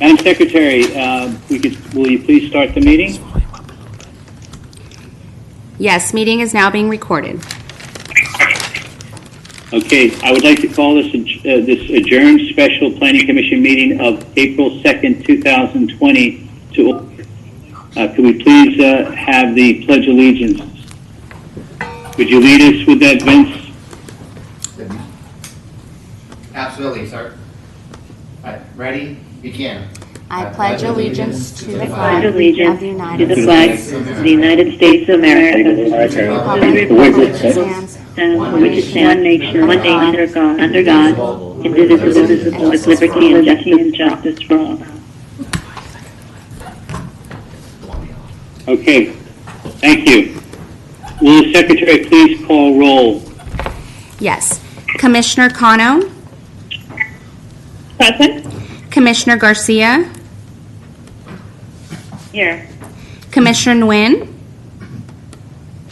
Madam Secretary, will you please start the meeting? Yes, meeting is now being recorded. Okay, I would like to call this adjourned special Planning Commission meeting of April 2nd, 2020 to order. Could we please have the Pledge of Allegiance? Would you lead us with that, Vince? Absolutely, sir. All right, ready? Begin. I pledge allegiance to the flag of the United to the States, flag of the United States of America, and the republic for which it stands, one nation, under God, indivisible, with liberty and justice for all. Okay, thank you. Will the Secretary please call roll? Yes. Commissioner Cano, Present. Commissioner Garcia, Here. Commissioner Nguyen,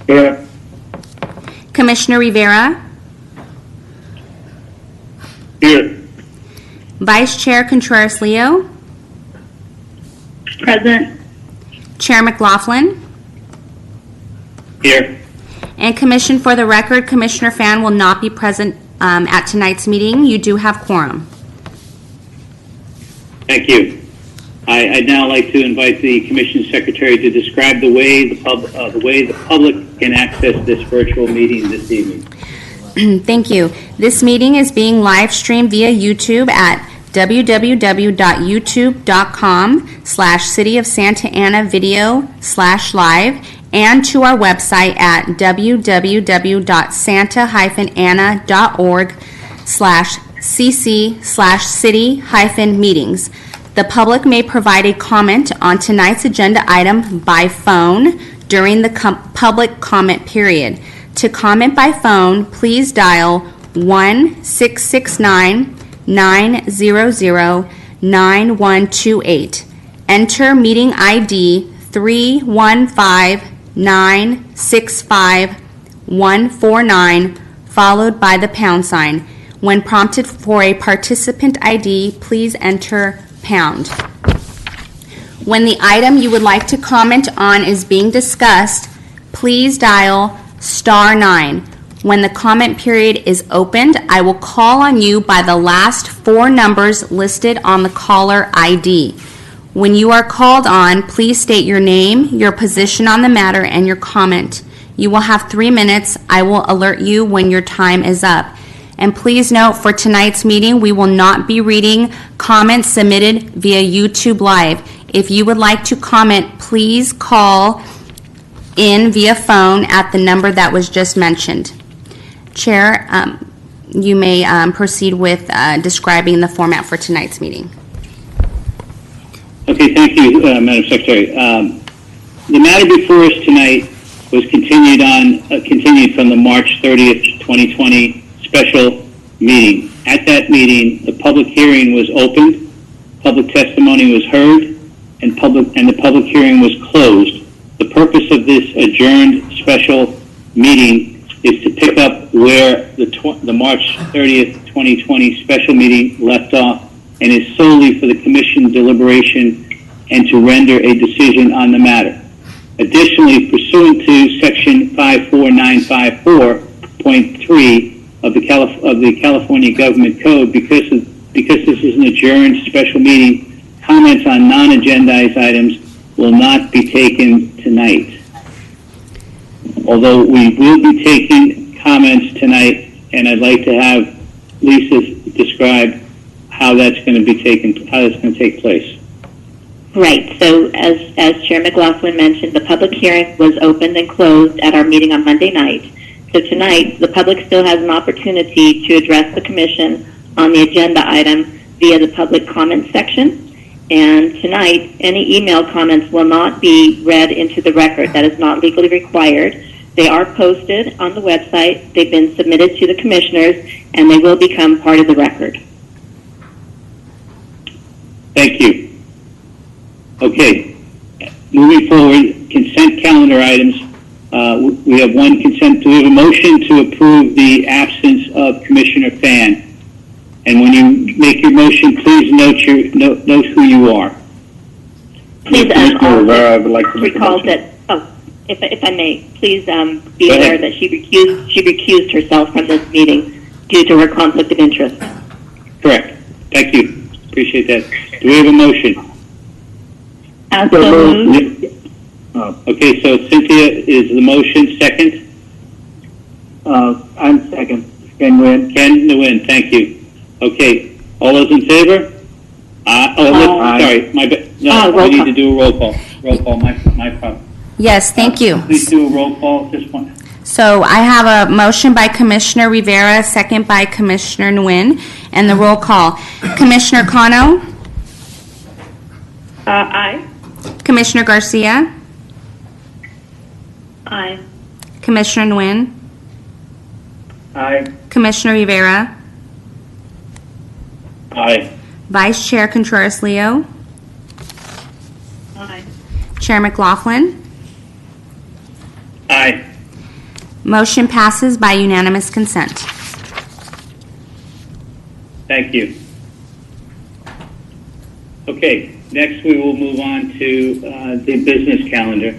Here. Commissioner Rivera, Here. Vice Chair Contreras-Leo, Present. Chair McLaughlin, Here. and Commission for the record, Commissioner Fan will not be present at tonight's meeting. You do have quorum. Thank you. I'd now like to invite the Commission Secretary to describe the way the public can access this virtual meeting this evening. Thank you. This meeting is being live streamed via YouTube at www.youtube.com/City of Santa Ana video/live and to our website at www.santa-ana.org/cc/city-meetings. The public may provide a comment on tonight's agenda item by phone during the public comment period. To comment by phone, please dial 1-669-900-9128. Enter meeting ID 315-965-149, followed by the pound sign. When prompted for a participant ID, please enter pound. When the item you would like to comment on is being discussed, please dial *9. When the comment period is opened, I will call on you by the last 4 numbers listed on the caller ID. When you are called on, please state your name, your position on the matter, and your comment. You will have 3 minutes. I will alert you when your time is up. And please note, for tonight's meeting, we will not be reading comments submitted via YouTube Live. If you would like to comment, please call in via phone at the number that was just mentioned. Chair, you may proceed with describing the format for tonight's meeting. Okay, thank you, Madam Secretary. The matter before us tonight was continued from the March 30th, 2020 special meeting. At that meeting, the public hearing was opened, public testimony was heard, and the public hearing was closed. The purpose of this adjourned special meeting is to pick up where the March 30th, 2020 special meeting left off, and is solely for the Commission deliberation and to render a decision on the matter. Additionally, pursuant to Section 54954.3 of the California Government Code, because this is an adjourned special meeting, comments on non-agendized items will not be taken tonight. Although we will be taking comments tonight, and I'd like to have Lisa describe how that's going to take place. Right. So as Chair McLaughlin mentioned, the public hearing was opened and closed at our meeting on Monday night. So tonight, the public still has an opportunity to address the Commission on the agenda item via the public comment section. And tonight, any email comments will not be read into the record. That is not legally required. They are posted on the website. They've been submitted to the commissioners, and they will become part of the record. Thank you. Okay, moving forward, consent calendar items. We have one consent. Do we have a motion to approve the absence of Commissioner Fan And when you make your motion, please note who you are. Please, Commissioner Rivera, I also would like to make a recall motion. that, if I may, please be Go ahead. aware that she recused herself from this meeting due to her conflict of interest. Correct. Thank you. Appreciate that. Do we have a motion? So moved. Okay, so Cynthia is the motion. Second? I'm second. Ken Nguyen. Ken Nguyen, thank you. Okay, all those in favor? Sorry, my bad. No, roll we need call. to do a roll call. Roll call, my problem. Yes, thank you. Please do a roll call at this point. So I have a motion by Commissioner Rivera, second by Commissioner Nguyen, and the roll call. Commissioner Kano? Aye. Commissioner Garcia? Aye. Commissioner Nguyen? Aye. Commissioner Rivera? Aye. Vice Chair Contreras-Leo? Aye. Chair McLaughlin? Aye. Motion passes by unanimous consent. Thank you. Okay, next we will move on to the business calendar.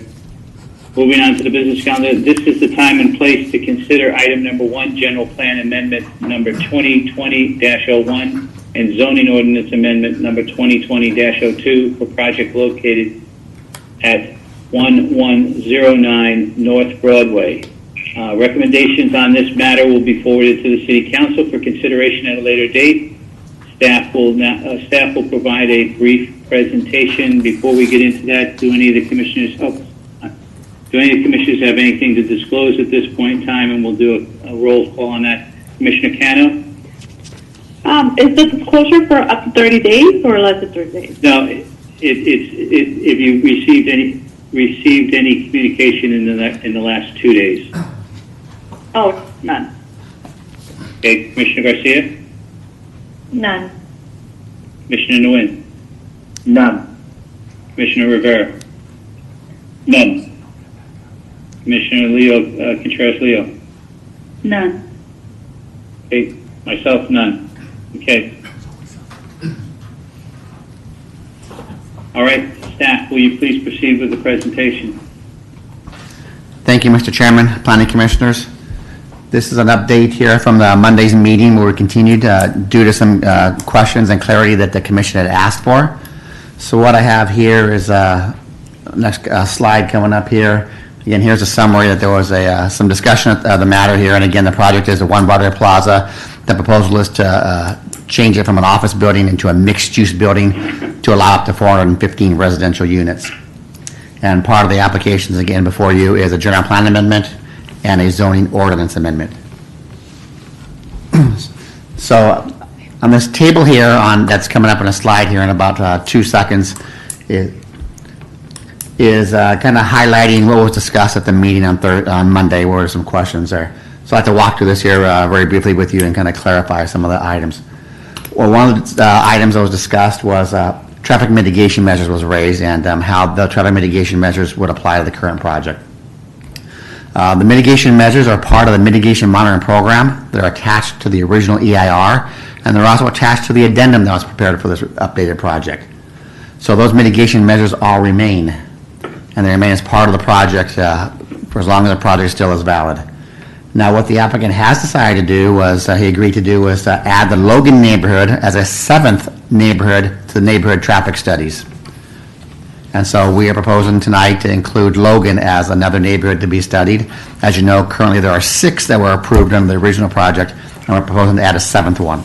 Moving on to the business calendar, this is the time and place to consider item number 1, General Plan Amendment number 2020-01 and Zoning Ordinance Amendment number 2020-02 for project located at 1109 North Broadway. Recommendations on this matter will be forwarded to the City Council for consideration at a later date. Staff will provide a brief presentation. Before we get into that, do any of the commissioners have anything to disclose at this point in time? And we'll do a roll call on that. Commissioner Cano? Is the disclosure for up to 30 days or less than 30 days? No, if you received any communication in the last 2 days. Oh, none. Okay, Commissioner Garcia? None. Commissioner Nguyen? None. Commissioner Rivera? None. Commissioner Leo, Contreras-Leo? None. Okay, myself, none. Okay. All right, staff, will you please proceed with the presentation? Thank you, Mr. Chairman, Planning Commissioners. This is an update here from the Monday's meeting where we continued due to some questions and clarity that the Commission had asked for. So what I have here is next slide coming up here. Again, here's a summary that there was some discussion of the matter here, and again, the project is the One Broadway Plaza. The proposal is to change it from an office building into a mixed-use building to allow up to 415 residential units. And part of the applications, again, before you is a general plan amendment and a zoning ordinance amendment. So on this table here that's coming up on a slide here in about 2 seconds is kind of highlighting what was discussed at the meeting on Monday, where were some questions there. So I'd like to walk through this here very briefly with you and kind of clarify some of the items. Well, one of the items that was discussed was traffic mitigation measures was raised and how the traffic mitigation measures would apply to the current project. The mitigation measures are part of the mitigation monitoring program. They're attached to the original EIR, and they're also attached to the addendum that was prepared for this updated project. So those mitigation measures all remain, and they remain as part of the project for as long as the project still is valid. Now, what the applicant has decided to do was, he agreed to do was add the Logan neighborhood as a 7th neighborhood to the neighborhood traffic studies. And so we are proposing tonight to include Logan as another neighborhood to be studied. As you know, currently there are 6 that were approved under the original project, and we're proposing to add a 7th one.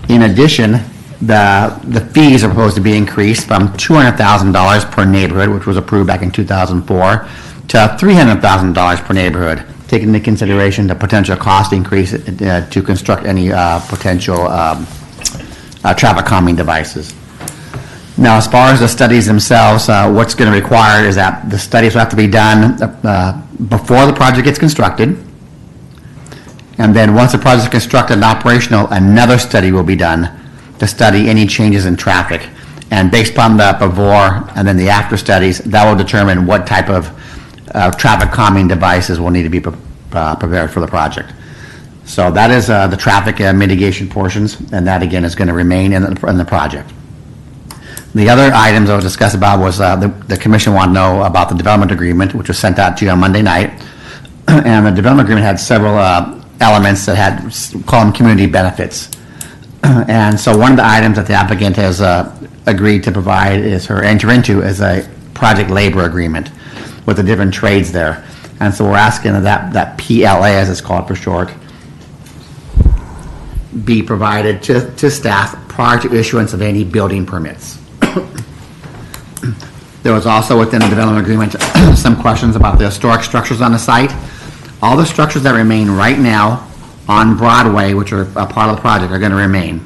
In addition, the fees are proposed to be increased from $200,000 per neighborhood, which was approved back in 2004, to $300,000 per neighborhood, taking into consideration the potential cost increase to construct any potential traffic calming devices. Now, as far as the studies themselves, what's going to require is that the studies will have to be done before the project gets constructed. And then once the project is constructed and operational, another study will be done to study any changes in traffic. And based upon the before and then the after studies, that will determine what type of traffic calming devices will need to be prepared for the project. So that is the traffic mitigation portions, and that again is going to remain in the project. The other items I was discussed about was the commission wanted to know about the development agreement, which was sent out to you on Monday night. And the development agreement had several elements that had, call them community benefits. And so one of the items that the applicant has agreed to provide is, or enter into, is a project labor agreement with the different trades there. And so we're asking that PLA, as it's called for short, be provided to staff prior to issuance of any building permits. There was also within the development agreement some questions about the historic structures on the site. All the structures that remain right now on Broadway, which are a part of the project, are going to remain.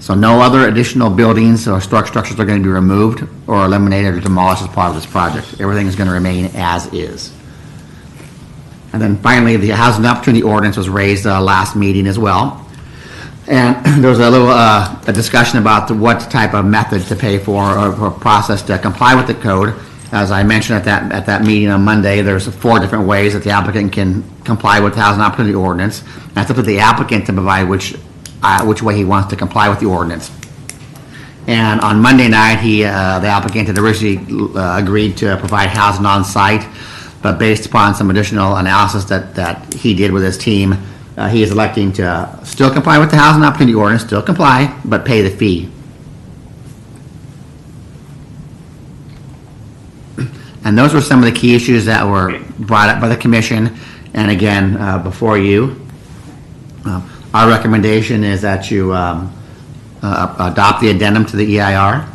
So no other additional buildings or historic structures are going to be removed or eliminated or demolished as part of this project. Everything is going to remain as is. And then finally, the housing opportunity ordinance was raised last meeting as well. And there was a little a discussion about what type of method to pay for or process to comply with the code. As I mentioned at that meeting on Monday, there's 4 different ways that the applicant can comply with the housing opportunity ordinance. And it's up to the applicant to provide which way he wants to comply with the ordinance. And on Monday night, the applicant had originally agreed to provide housing on site, but based upon some additional analysis that he did with his team, he is electing to still comply with the housing opportunity ordinance, still comply, but pay the fee. And those were some of the key issues that were brought up by the commission. And again, before you, our recommendation is that you adopt the addendum to the EIR,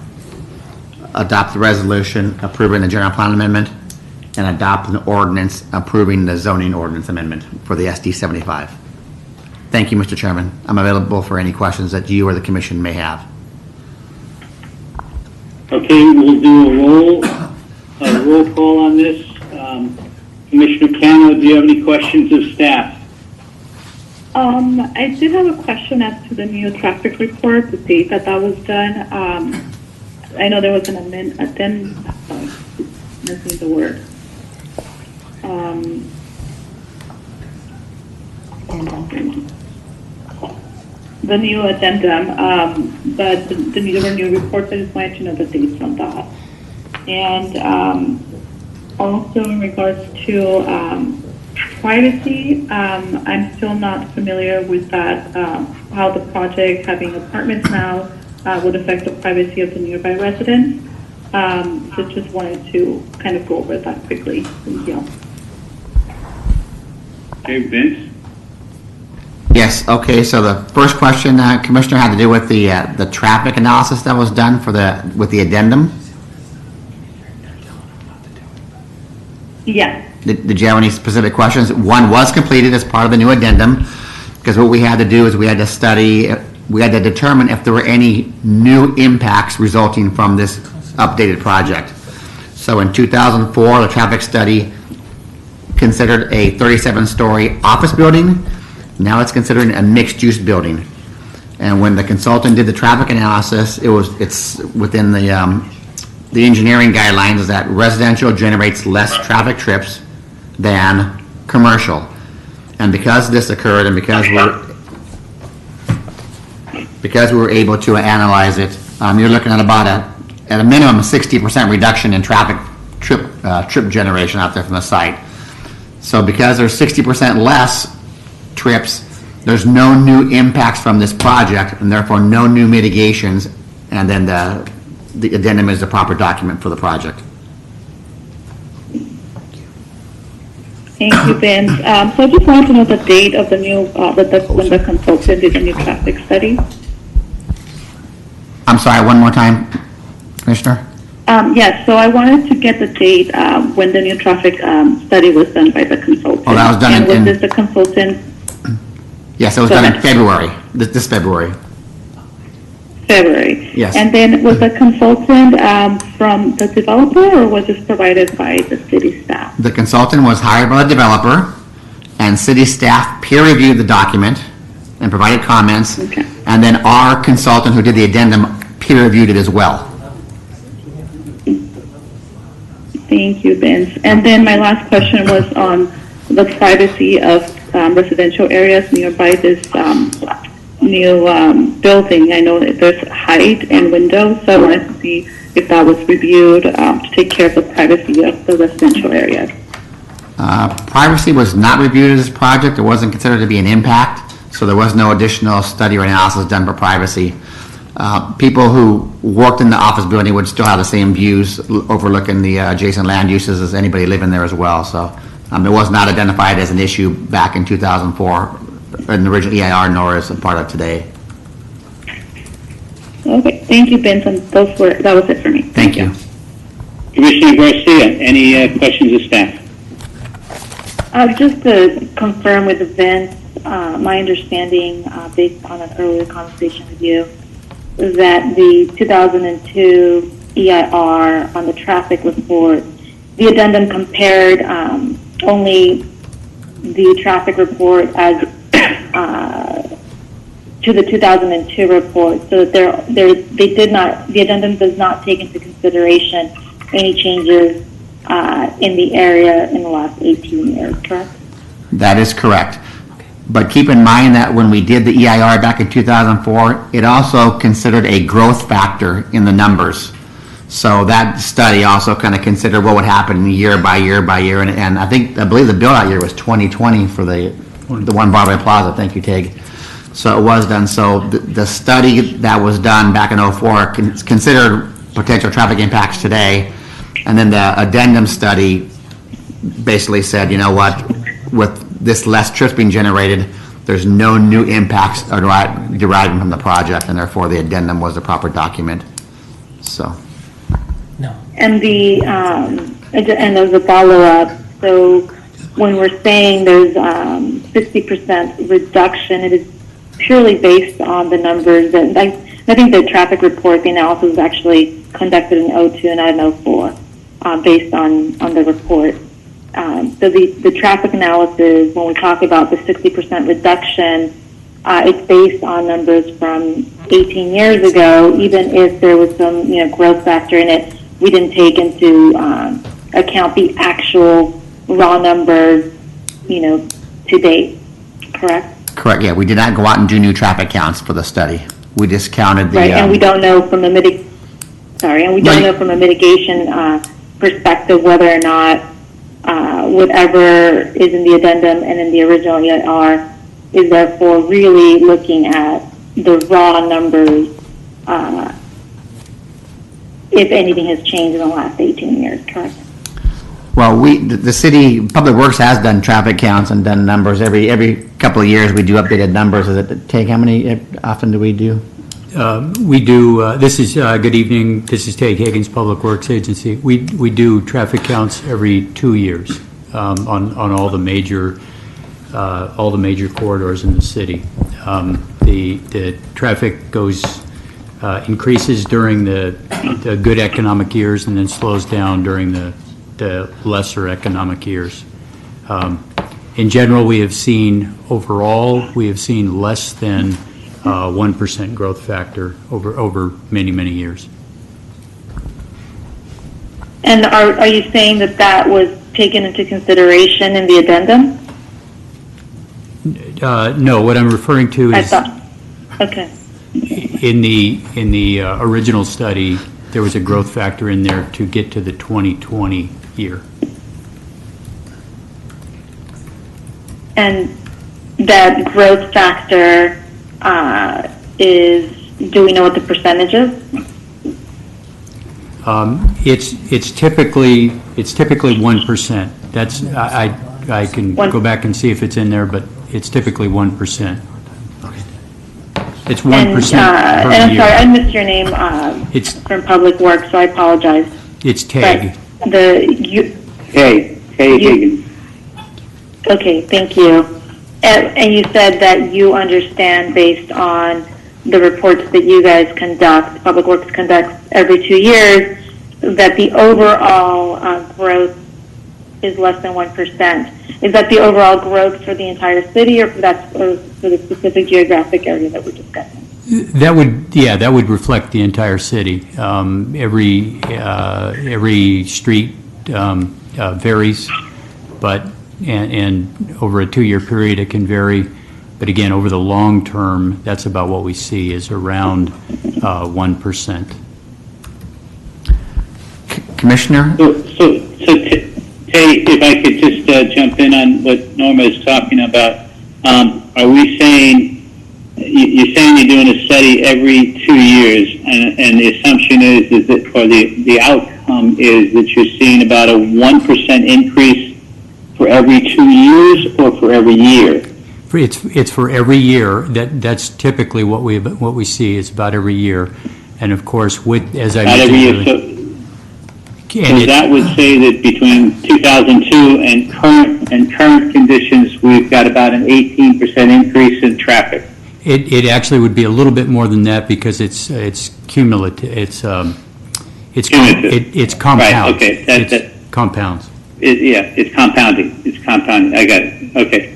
adopt the resolution approving the general plan amendment, and adopt an ordinance approving the zoning ordinance amendment for the SD 75. Thank you, Mr. Chairman. I'm available for any questions that you or the commission may have. Okay, we'll do a roll call on this. Commissioner Cano, do you have any questions of staff? I did have a question as to the new traffic report, the date that was done. I know there was an addendum, missing the word. The new addendum, but there were new reports. I just wanted to know the dates on that. And also in regards to privacy, I'm still not familiar with that, how the project, having apartments now, would affect the privacy of the nearby residents. So just wanted to kind of go over that quickly. Thank you. Okay, Vince? Yes, okay, so the first question, Commissioner, had to do with the traffic analysis that was done with the addendum. Yeah. Did you have any specific questions? One was completed as part of the new addendum, because what we had to do is we had to determine if there were any new impacts resulting from this updated project. So in 2004, the traffic study considered a 37-story office building. Now it's considered a mixed-use building. And when the consultant did the traffic analysis, it's within the engineering guidelines is that residential generates less traffic trips than commercial. And because this occurred and because we were able to analyze it, you're looking at about at a minimum 60% reduction in traffic trip generation out there from the site. So because there's 60% less trips, there's no new impacts from this project and therefore no new mitigations, and then the addendum is the proper document for the project. Thank you, Vince. So I just wanted to know the date of the new, when the consultant did the new traffic study. I'm sorry, one more time, Commissioner? Yes, so I wanted to get the date when the new traffic study was done by the consultant. Oh, that was done and in... was this the consultant? Yes, it was done in February, this February. February. Yes. And then was the consultant from the developer, or was this provided by the city staff? The consultant was hired by the developer, and city staff peer-reviewed the document and provided comments. Okay. And then our consultant who did the addendum peer-reviewed it as well. Thank you, Vince. And then my last question was on the privacy of residential areas nearby this new building. I know that there's height and windows, so I wanted to see if that was reviewed to take care of the privacy of the residential areas. Privacy was not reviewed as this project. It wasn't considered to be an impact, so there was no additional study or analysis done for privacy. People who worked in the office building would still have the same views overlooking the adjacent land uses as anybody living there as well. So it was not identified as an issue back in 2004 in the original EIR, nor is a part of today. Okay, thank you, Benson. That was it for me. Thank you. Commissioner Garcia, any questions of staff? Just to confirm with Vince, my understanding, based on an earlier conversation with you, is that the 2002 EIR on the traffic report, the addendum compared only the traffic report as to the 2002 report, so that the addendum does not take into consideration any changes in the area in the last 18 years, correct? That is correct. But keep in mind that when we did the EIR back in 2004, it also considered a growth factor in the numbers. So that study also kind of considered what would happen year by year by year. And I believe the build-out year was 2020 for the one Broadway Plaza. Thank you, Tig. So it was done. So the study that was done back in 04 considered potential traffic impacts today. And then the addendum study basically said, you know what, with this less trips being generated, there's no new impacts deriving from the project, and therefore the addendum was the proper document. So. No. And and as a follow-up, so when we're saying there's 60% reduction, it is purely based on the numbers that I think the traffic report, the analysis was actually conducted in 02 and not in 04, based on the report. So the traffic analysis, when we talk about the 60% reduction, it's based on numbers from 18 years ago. Even if there was some growth factor in it, we didn't take into account the actual raw numbers to date. Correct? Correct. Yeah, we did not go out and do new traffic counts for the study. We just counted the. Right, and we don't know from a know from a mitigation perspective whether or not whatever is in the addendum and in the original EIR is therefore really looking at the raw numbers, if anything has changed in the last 18 years, correct? Well, the city, Public Works has done traffic counts and done numbers. Every couple of years, we do updated numbers. Does it take, how many often do we do? We do, this is, good evening, this is Tig Higgins, Public Works Agency. We do traffic counts every 2 years on all the major corridors in the city. The traffic increases during the good economic years and then slows down during the lesser economic years. In general, we have seen less than 1% growth factor over many, many years. And are you saying that was taken into consideration in the addendum? No, what I'm referring to is okay. in the original study, there was a growth factor in there to get to the 2020 year. And that growth factor do we know what the percentage is? It's typically 1%. That's I can go back and see if it's in there, but it's typically 1%. It's 1% and I'm year. sorry, I missed your name. It's from Public Works, so I apologize. It's TAG. Hey, Higgins. Okay, thank you. And you said that you understand, based on the reports that you guys conduct, Public Works conducts every 2 years, that the overall growth is less than 1%. Is that the overall growth for the entire city, or for the specific geographic area that we're discussing? That would reflect the entire city. Every street varies, but and over a 2-year period, it can vary. But again, over the long term, that's about what we see is around 1%. Commissioner? Tay, if I could just jump in on what Norma is talking about, are we saying, you're saying you're doing a study every 2 years, and the assumption is that, or the outcome is that you're seeing about a 1% increase for every 2 years or for every year? It's for every year. That's typically what we see. It's about every year, and of course, as I Not every year. mentioned, So that would say that between 2002 and current conditions, we've got about an 18% increase in traffic. it actually would be a little bit more than that because it's cumulative. It's Cumulative. it's compounds. Right, okay, It's compounds. It's compounding. It's compounding. I got it. Okay.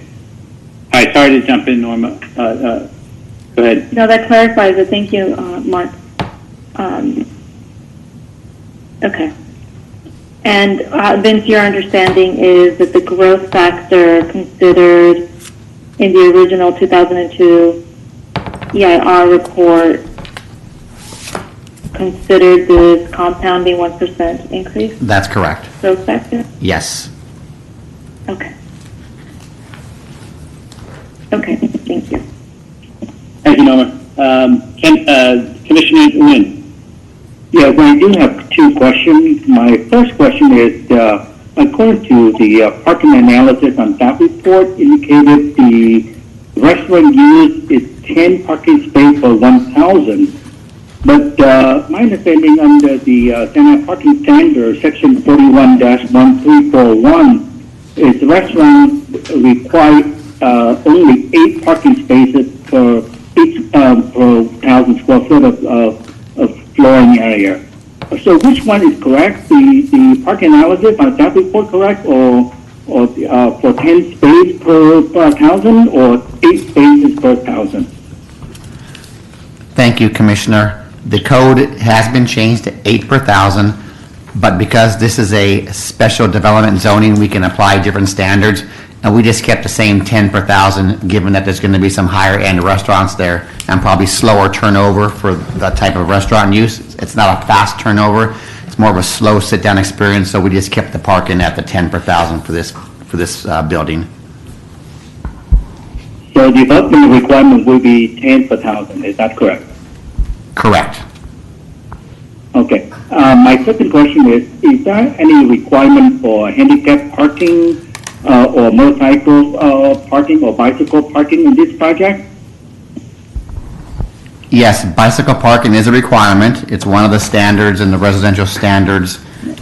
All right. Sorry to jump in, Norma. Go ahead. No, that clarifies it. Thank you, Mark. Okay. And Vince, your understanding is that the growth factor considered in the original 2002 EIR report considered this compounding 1% increase That's correct. growth factor? Yes. Okay. Okay, thank you. Thank you, Norma. Commissioner Nguyen. Yes, I do have two questions. My first question is, according to the parking analysis on that report, indicated the restaurant use is 10 parking space per 1,000. But my understanding under the Santa Parking Standard, Section 41-1341, is restaurants require only 8 parking spaces per 1,000 square foot of flooring area. So which one is correct? The parking analysis on that report correct, or for 10 spaces per 1,000, or 8 spaces per 1,000? Thank you, Commissioner. The code has been changed to 8 per 1,000, but because this is a special development zoning, we can apply different standards, and we just kept the same 10 per 1,000, given that there's going to be some higher-end restaurants there and probably slower turnover for the type of restaurant use. It's not a fast turnover. It's more of a slow sit-down experience, so we just kept the parking at the 10 per 1,000 for this building. So the development requirement will be 10 per 1,000, is that correct? Correct. Okay. My second question is there any requirement for handicap parking or motorcycle parking or bicycle parking in this project? Yes, bicycle parking is a requirement. It's one of the standards in the residential standards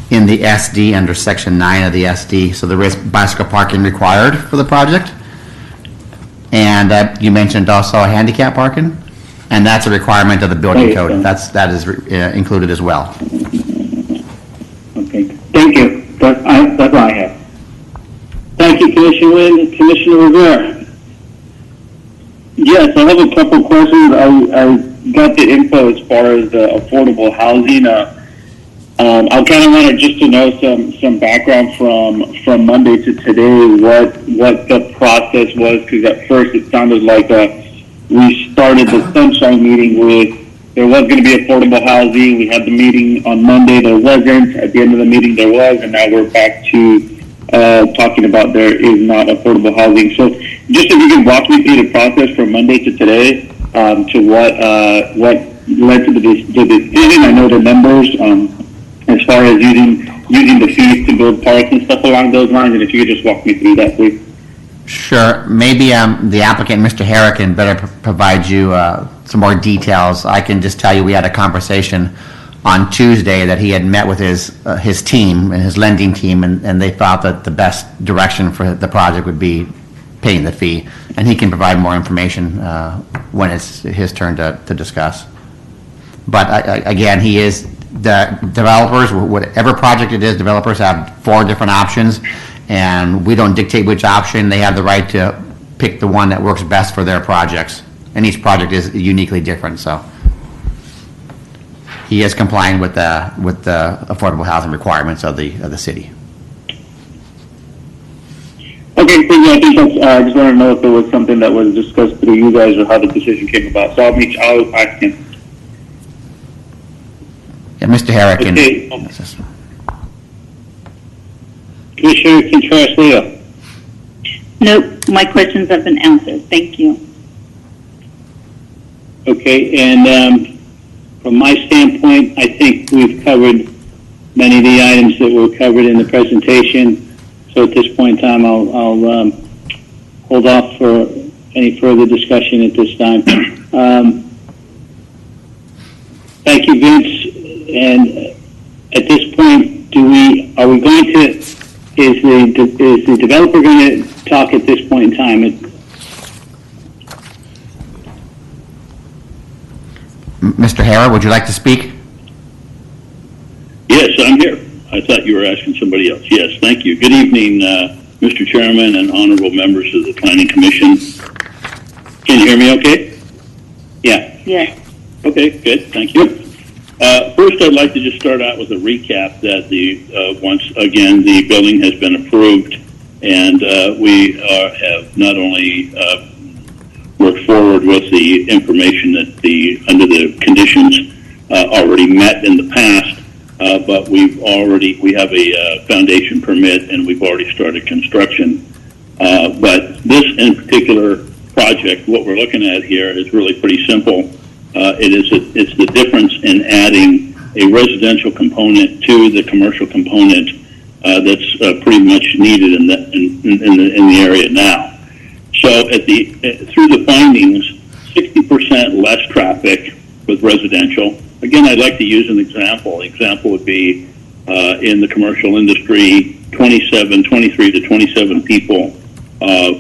in the SD under Section 9 of the SD. So there is bicycle parking required for the project. And you mentioned also handicap parking, and that's a requirement of the building code. That is included as well. Okay. Thank you. That's all I have. Thank you, Commissioner Nguyen. Commissioner Rivera. Yes, I have a couple questions. I got the info as far as affordable housing. I kind of wanted just to know some background from Monday to today, what the process was, because at first it sounded like we started the sunshine meeting with there was going to be affordable housing. We had the meeting on Monday, there wasn't. At the end of the meeting there was, and now we're back to talking about there is not affordable housing. So just if you can walk me through the process from Monday to today, to what led to the decision. I know the numbers as far as using the fees to build parks and stuff along those lines, and if you could just walk me through that, please. Sure. Maybe the applicant, Mr. Herrick, can better provide you some more details. I can just tell you we had a conversation on Tuesday that he had met with his team and his lending team, and they thought that the best direction for the project would be paying the fee. And he can provide more information when it's his turn to discuss. But again, the developers, whatever project it is, developers have 4 different options, and we don't dictate which option. They have the right to pick the one that works best for their projects. And each project is uniquely different, so he is complying with the affordable housing requirements of the city. Okay, so yeah, I think that's, I just want to know if there was something that was discussed through you guys or how the decision came about. So I'll ask him. Yeah, Mr. Herrick. Okay. Commissioner Contreras-Leo. Nope, my questions have been answered. Thank you. Okay, and from my standpoint, I think we've covered many of the items that were covered in the presentation. So at this point in time, I'll hold off for any further discussion at this time. Thank you, Vince. And at this point, are we going to, is the developer going to talk at this point in time? Mr. Herrick, would you like to speak? Yes, I'm here. I thought you were asking somebody else. Yes, thank you. Good evening, Mr. Chairman and honorable members of the Planning Commission. Can you hear me okay? Yeah. Yes. Okay, good. Thank you. First, I'd like to just start out with a recap that once again, the building has been approved, and we have not only worked forward with the information that under the conditions already met in the past, but we have a foundation permit and we've already started construction. But this in particular project, what we're looking at here is really pretty simple. It's the difference in adding a residential component to the commercial component that's pretty much needed in the area now. So through the findings, 60% less traffic with residential. Again, I'd like to use an example. The example would be in the commercial industry, 23 to 27 people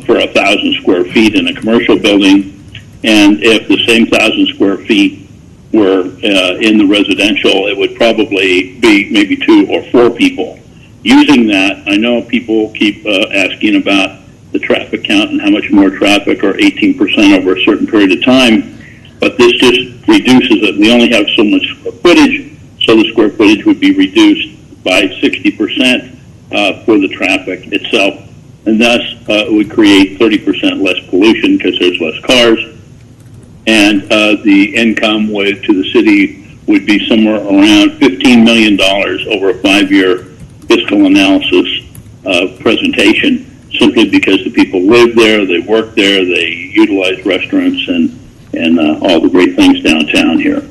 for 1,000 square feet in a commercial building. And if the same 1,000 square feet were in the residential, it would probably be maybe 2 or 4 people. Using that, I know people keep asking about the traffic count and how much more traffic, or 18% over a certain period of time, but this just reduces it. We only have so much square footage, so the square footage would be reduced by 60% for the traffic itself, and thus it would create 30% less pollution because there's less cars, and the income to the city would be somewhere around $15 million over a 5-year fiscal analysis presentation, simply because the people live there, they work there, they utilize restaurants and all the great things downtown here.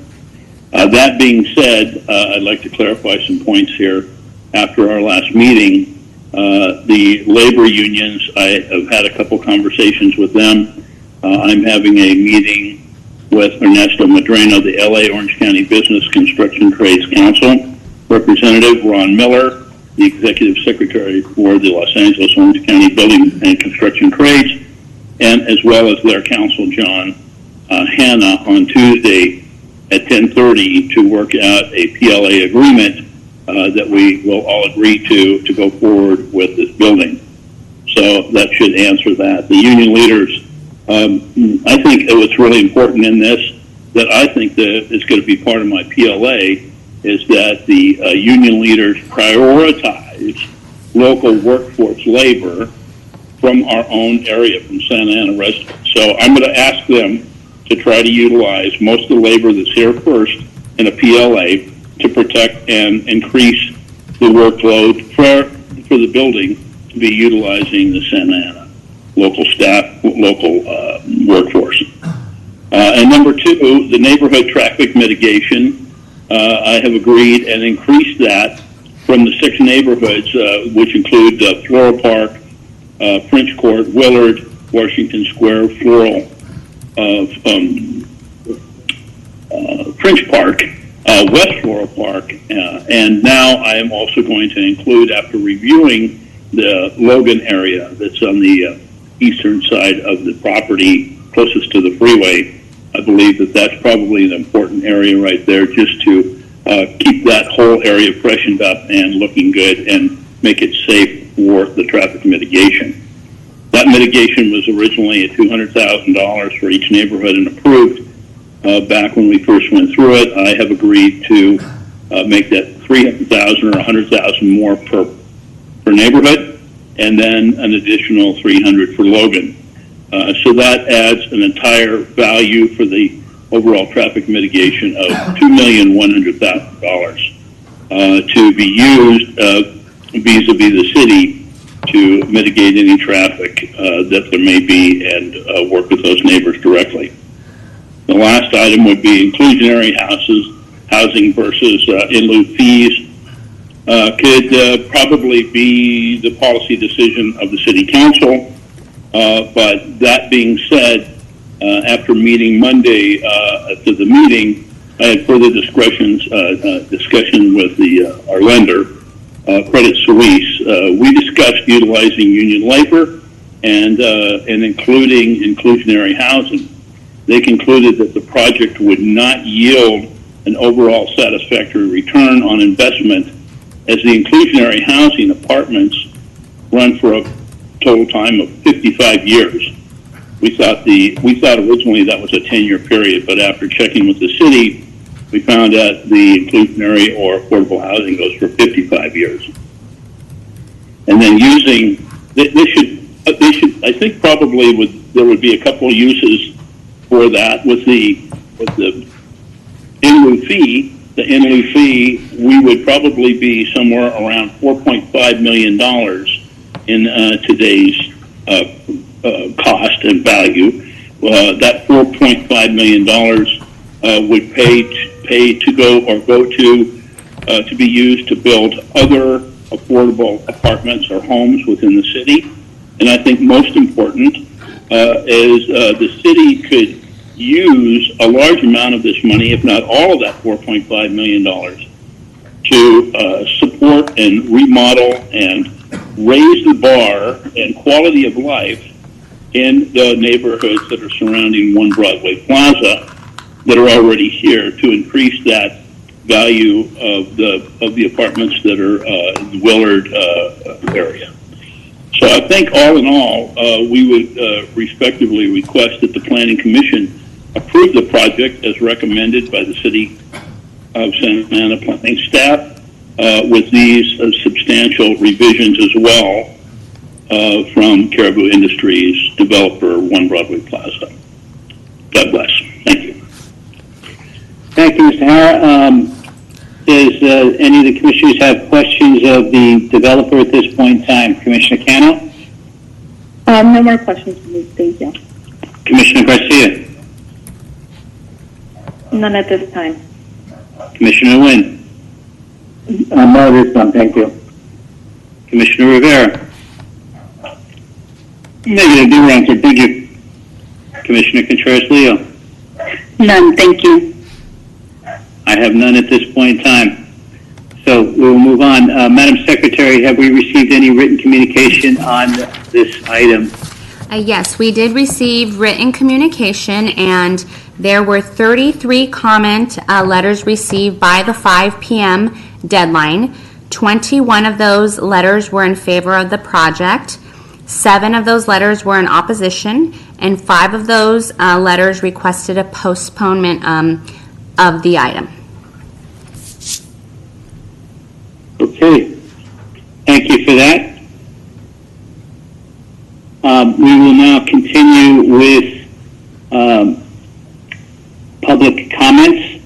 That being said, I'd like to clarify some points here. After our last meeting, the labor unions, I have had a couple conversations with them. I'm having a meeting with Ernesto Madreno, the LA Orange County Business Construction Trades Council, Representative Ron Miller, the Executive Secretary for the Los Angeles Orange County Building and Construction Trades, and as well as their counsel, John Hanna, on Tuesday at 10:30 to work out a PLA agreement that we will all agree to go forward with this building. So that should answer that. The union leaders, I think what's really important in this, that I think that is going to be part of my PLA, is that the union leaders prioritize local workforce labor from our own area, from Santa Ana residents. So I'm going to ask them to try to utilize most of the labor that's here first in a PLA to protect and increase the workload for the building to be utilizing the Santa Ana local staff, local workforce. And number 2, the neighborhood traffic mitigation. I have agreed and increased that from the 6 neighborhoods, which include Floral Park, French Court, Willard, Washington Square, Floral, French Park, West Floral Park, and now I am also going to include, after reviewing the Logan area that's on the eastern side of the property closest to the freeway. I believe that that's probably an important area right there, just to keep that whole area freshened up and looking good and make it safe for the traffic mitigation. That mitigation was originally at $200,000 for each neighborhood and approved back when we first went through it. I have agreed to make that $300,000 or $100,000 more per neighborhood. and then an additional 300 for Logan. So that adds an entire value for the overall traffic mitigation of $2,100,000 to be used vis-a-vis the city to mitigate any traffic that there may be and work with those neighbors directly. The last item would be inclusionary housing versus in lieu fees. Could probably be the policy decision of the city council. But that being said, after meeting Monday after the meeting, I had further discussion with our lender, Credit Suisse. We discussed utilizing union labor and including inclusionary housing. They concluded that the project would not yield an overall satisfactory return on investment, as the inclusionary housing apartments run for a total time of 55 years. We thought originally that was a 10-year period, but after checking with the city, we found out the inclusionary or affordable housing goes for 55 years. And then using, they should, I think probably there would be a couple of uses for that with the in lieu fee. The in lieu fee, we would probably be somewhere around $4.5 million in today's cost and value. That $4.5 million would pay to go to be used to build other affordable apartments or homes within the city. And I think most important is the city could use a large amount of this money, if not all of that $4.5 million, to support and remodel and raise the bar and quality of life in the neighborhoods that are surrounding One Broadway Plaza that are already here, to increase that value of the apartments that are in the Willard area. So I think all in all, we would respectively request that the Planning Commission approve the project as recommended by the City of Santa Ana planning staff, with these substantial revisions as well from Caribou Industries developer One Broadway Plaza. God bless. Thank you. Thank you, Mr. Hara. Does any of the commissioners have questions of the developer at this point in time? Commissioner Cano? No more questions for me. Thank you. Commissioner Garcia? None at this time. Commissioner Nguyen? No, this one, thank you. Commissioner Rivera? Negative, you answered. Thank you. Commissioner Contreras-Leo? None, thank you. I have none at this point in time. So we will move on. Madam Secretary, have we received any written communication on this item? Yes, we did receive written communication, and there were 33 comment letters received by the 5 p.m. deadline. 21 of those letters were in favor of the project. 7 of those letters were in opposition, and 5 of those letters requested a postponement of the item. Okay. Thank you for that. We will now continue with public comments.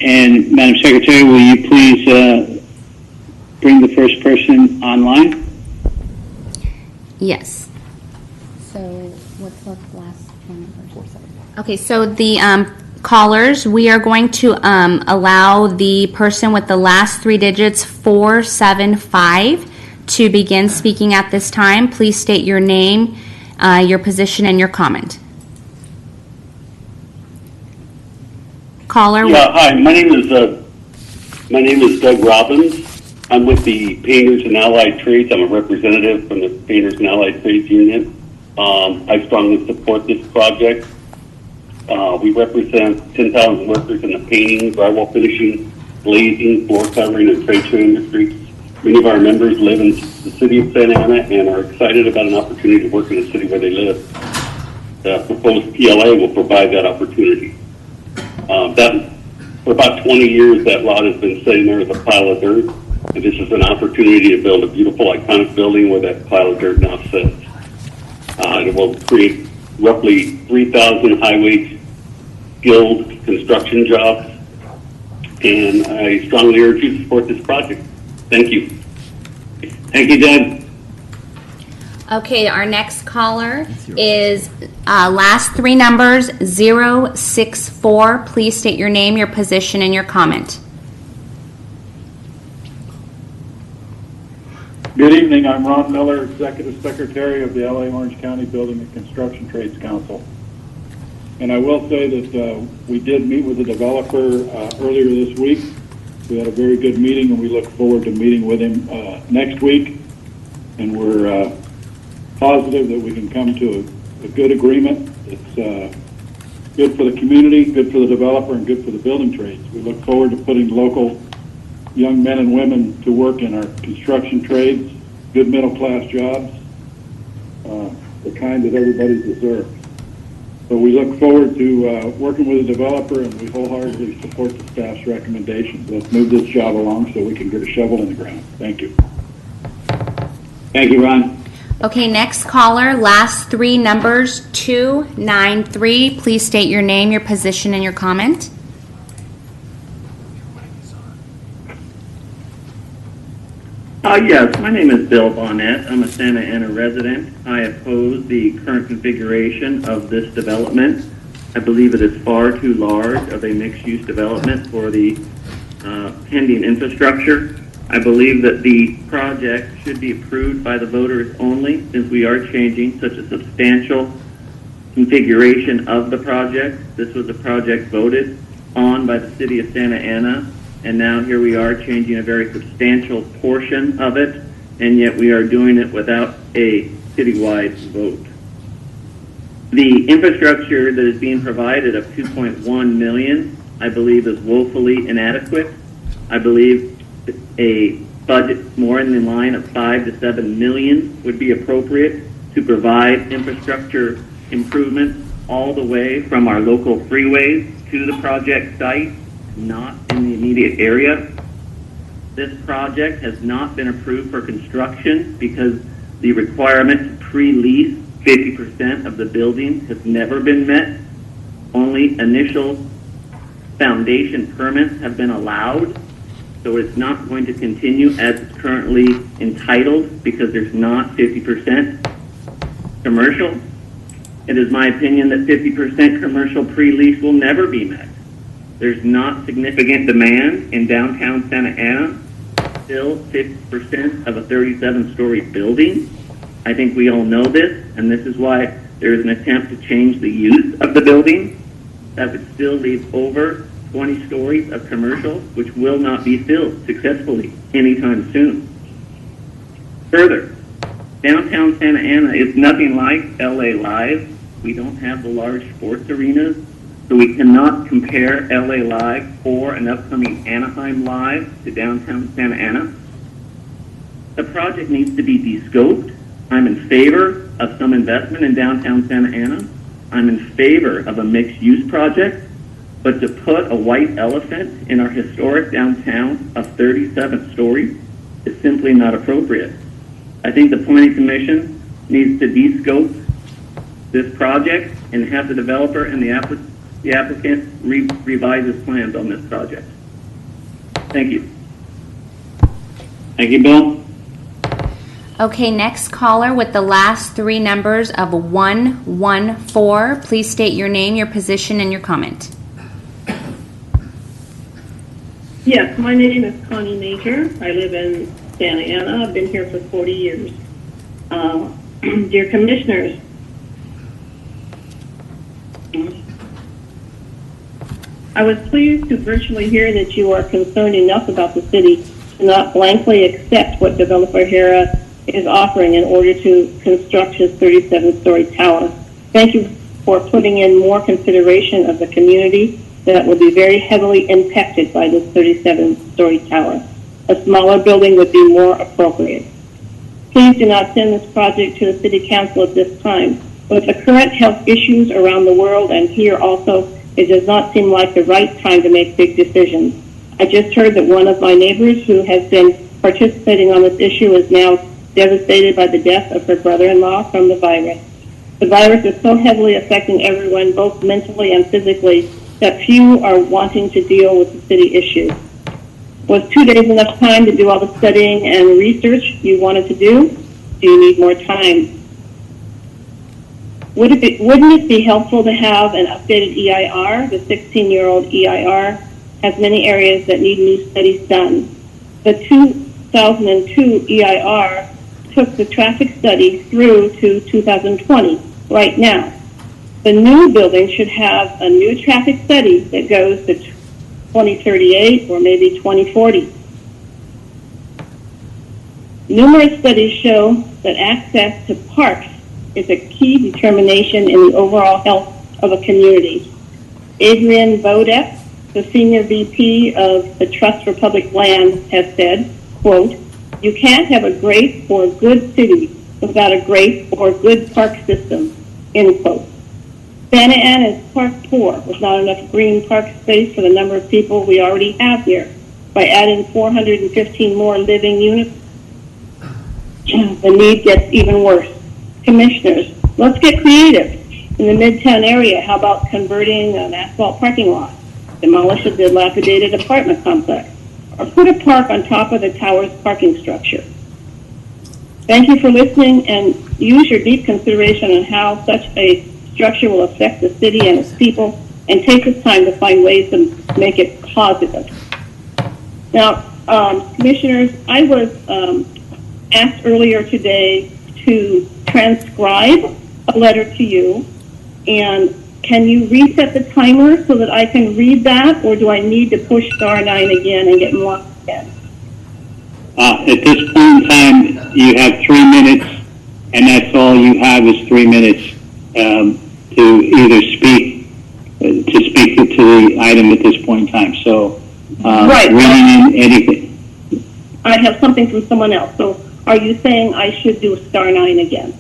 And Madam Secretary, will you please bring the first person online? Yes. So what's the last one? Okay, so the callers, we are going to allow the person with the last 3 digits, 475, to begin speaking at this time. Please state your name, your position, and your comment. Caller. Yeah, hi. My name is Doug Robbins. I'm with the Painters and Allied Trades. I'm a representative from the Painters and Allied Trades Union. I strongly support this project. We represent 10,000 workers in the painting, drywall finishing, glazing, floor covering, and trade show industry. Many of our members live in the city of Santa Ana and are excited about an opportunity to work in a city where they live. The proposed PLA will provide that opportunity. For about 20 years, that lot has been sitting there as a pile of dirt. And this is an opportunity to build a beautiful, iconic building where that pile of dirt now sits. It will create roughly 3,000 high-wage skilled construction jobs, and I strongly urge you to support this project. Thank you. Thank you, Doug. Okay, our next caller is last three numbers 064. Please state your name, your position, and your comment. Good evening. I'm Ron Miller, Executive Secretary of the LA Orange County Building and Construction Trades Council. And I will say that we did meet with the developer earlier this week. We had a very good meeting, and we look forward to meeting with him next week. And we're positive that we can come to a good agreement. It's good for the community, good for the developer, and good for the building trades. We look forward to putting local young men and women to work in our construction trades, good middle-class jobs, the kind that everybody deserves. So we look forward to working with the developer, and we wholeheartedly support the staff's recommendations. Let's move this job along so we can get a shovel in the ground. Thank you. Thank you, Ron. Okay, next caller, last three numbers 293. Please state your name, your position, and your comment. Yes, my name is Bill Bonnet. I'm a Santa Ana resident. I oppose the current configuration of this development. I believe it is far too large of a mixed-use development for the pending infrastructure. I believe that the project should be approved by the voters only, since we are changing such a substantial configuration of the project. This was a project voted on by the city of Santa Ana, and now here we are changing a very substantial portion of it, and yet we are doing it without a citywide vote. The infrastructure that is being provided of $2.1 million, I believe, is woefully inadequate. I believe a budget more in the line of $5 to $7 million would be appropriate to provide infrastructure improvements all the way from our local freeways to the project site, not in the immediate area. This project has not been approved for construction because the requirement to pre-lease 50% of the building has never been met. Only initial foundation permits have been allowed, so it's not going to continue as it's currently entitled because there's not 50% commercial. It is my opinion that 50% commercial pre-lease will never be met. There's not significant demand in downtown Santa Ana, still 50% of a 37-story building. I think we all know this, and this is why there is an attempt to change the use of the building. That would still leave over 20 stories of commercial, which will not be filled successfully anytime soon. Further, downtown Santa Ana is nothing like LA Live. We don't have the large sports arenas, so we cannot compare LA Live or an upcoming Anaheim Live to downtown Santa Ana. The project needs to be de-scoped. I'm in favor of some investment in downtown Santa Ana. I'm in favor of a mixed-use project, but to put a white elephant in our historic downtown of 37 stories is simply not appropriate. I think the Planning Commission needs to de-scope this project and have the developer and the applicant revise his plans on this project. Thank you. Thank you, Bill. Okay, next caller with the last three numbers of 114. Please state your name, your position, and your comment. Yes, my name is Connie Major. I live in Santa Ana. I've been here for 40 years. Dear Commissioners, I was pleased to virtually hear that you are concerned enough about the city to not blankly accept what developer Hera is offering in order to construct his 37-story tower. Thank you for putting in more consideration of the community that will be very heavily impacted by this 37-story tower. A smaller building would be more appropriate. Please do not send this project to the City Council at this time. With the current health issues around the world and here also, it does not seem like the right time to make big decisions. I just heard that one of my neighbors who has been participating on this issue is now devastated by the death of her brother-in-law from the virus. The virus is so heavily affecting everyone, both mentally and physically, that few are wanting to deal with the city issue. Was 2 days enough time to do all the studying and research you wanted to do? Do you need more time? Wouldn't it be helpful to have an updated EIR? The 16-year-old EIR has many areas that need new studies done. The 2002 EIR took the traffic study through to 2020, right now. The new building should have a new traffic study that goes to 2038 or maybe 2040. Numerous studies show that access to parks is a key determination in the overall health of a community. Adrian Vodek, the senior VP of the Trust for Public Lands, has said, quote, "You can't have a great or good city without a great or good park system," end quote. Santa Ana is park poor with not enough green park space for the number of people we already have here. By adding 415 more living units, the need gets even worse. Commissioners, let's get creative. In the Midtown area, how about converting an asphalt parking lot, demolish a dilapidated apartment complex, or put a park on top of the tower's parking structure? Thank you for listening, and use your deep consideration on how such a structure will affect the city and its people, and take this time to find ways to make it positive. Now, Commissioners, I was asked earlier today to transcribe a letter to you, and can you reset the timer so that I can read that, or do I need to push star 9 again and get more again? At this point in time, you have 3 minutes, and that's all you have is 3 minutes to either speak to the item at this point in time. So, right. Reading in anything. I have something from someone else. So, are you saying I should do star 9 again?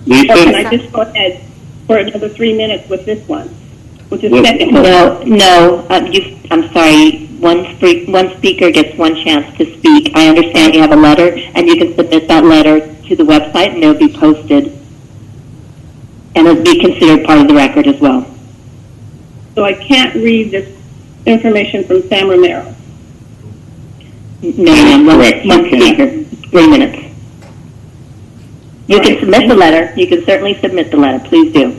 Lisa? Or can I just go ahead for another 3 minutes with this one, which is Well, second? No, I'm sorry. One speaker gets one chance to speak. I understand you have a letter, and you can submit that letter to the website, and it'll be posted, and it'll be considered part of the record as well. So I can't read this information from Sam Romero. No, ma'am. One speaker, 3 minutes. You can submit the letter. You can certainly submit the letter. Please do.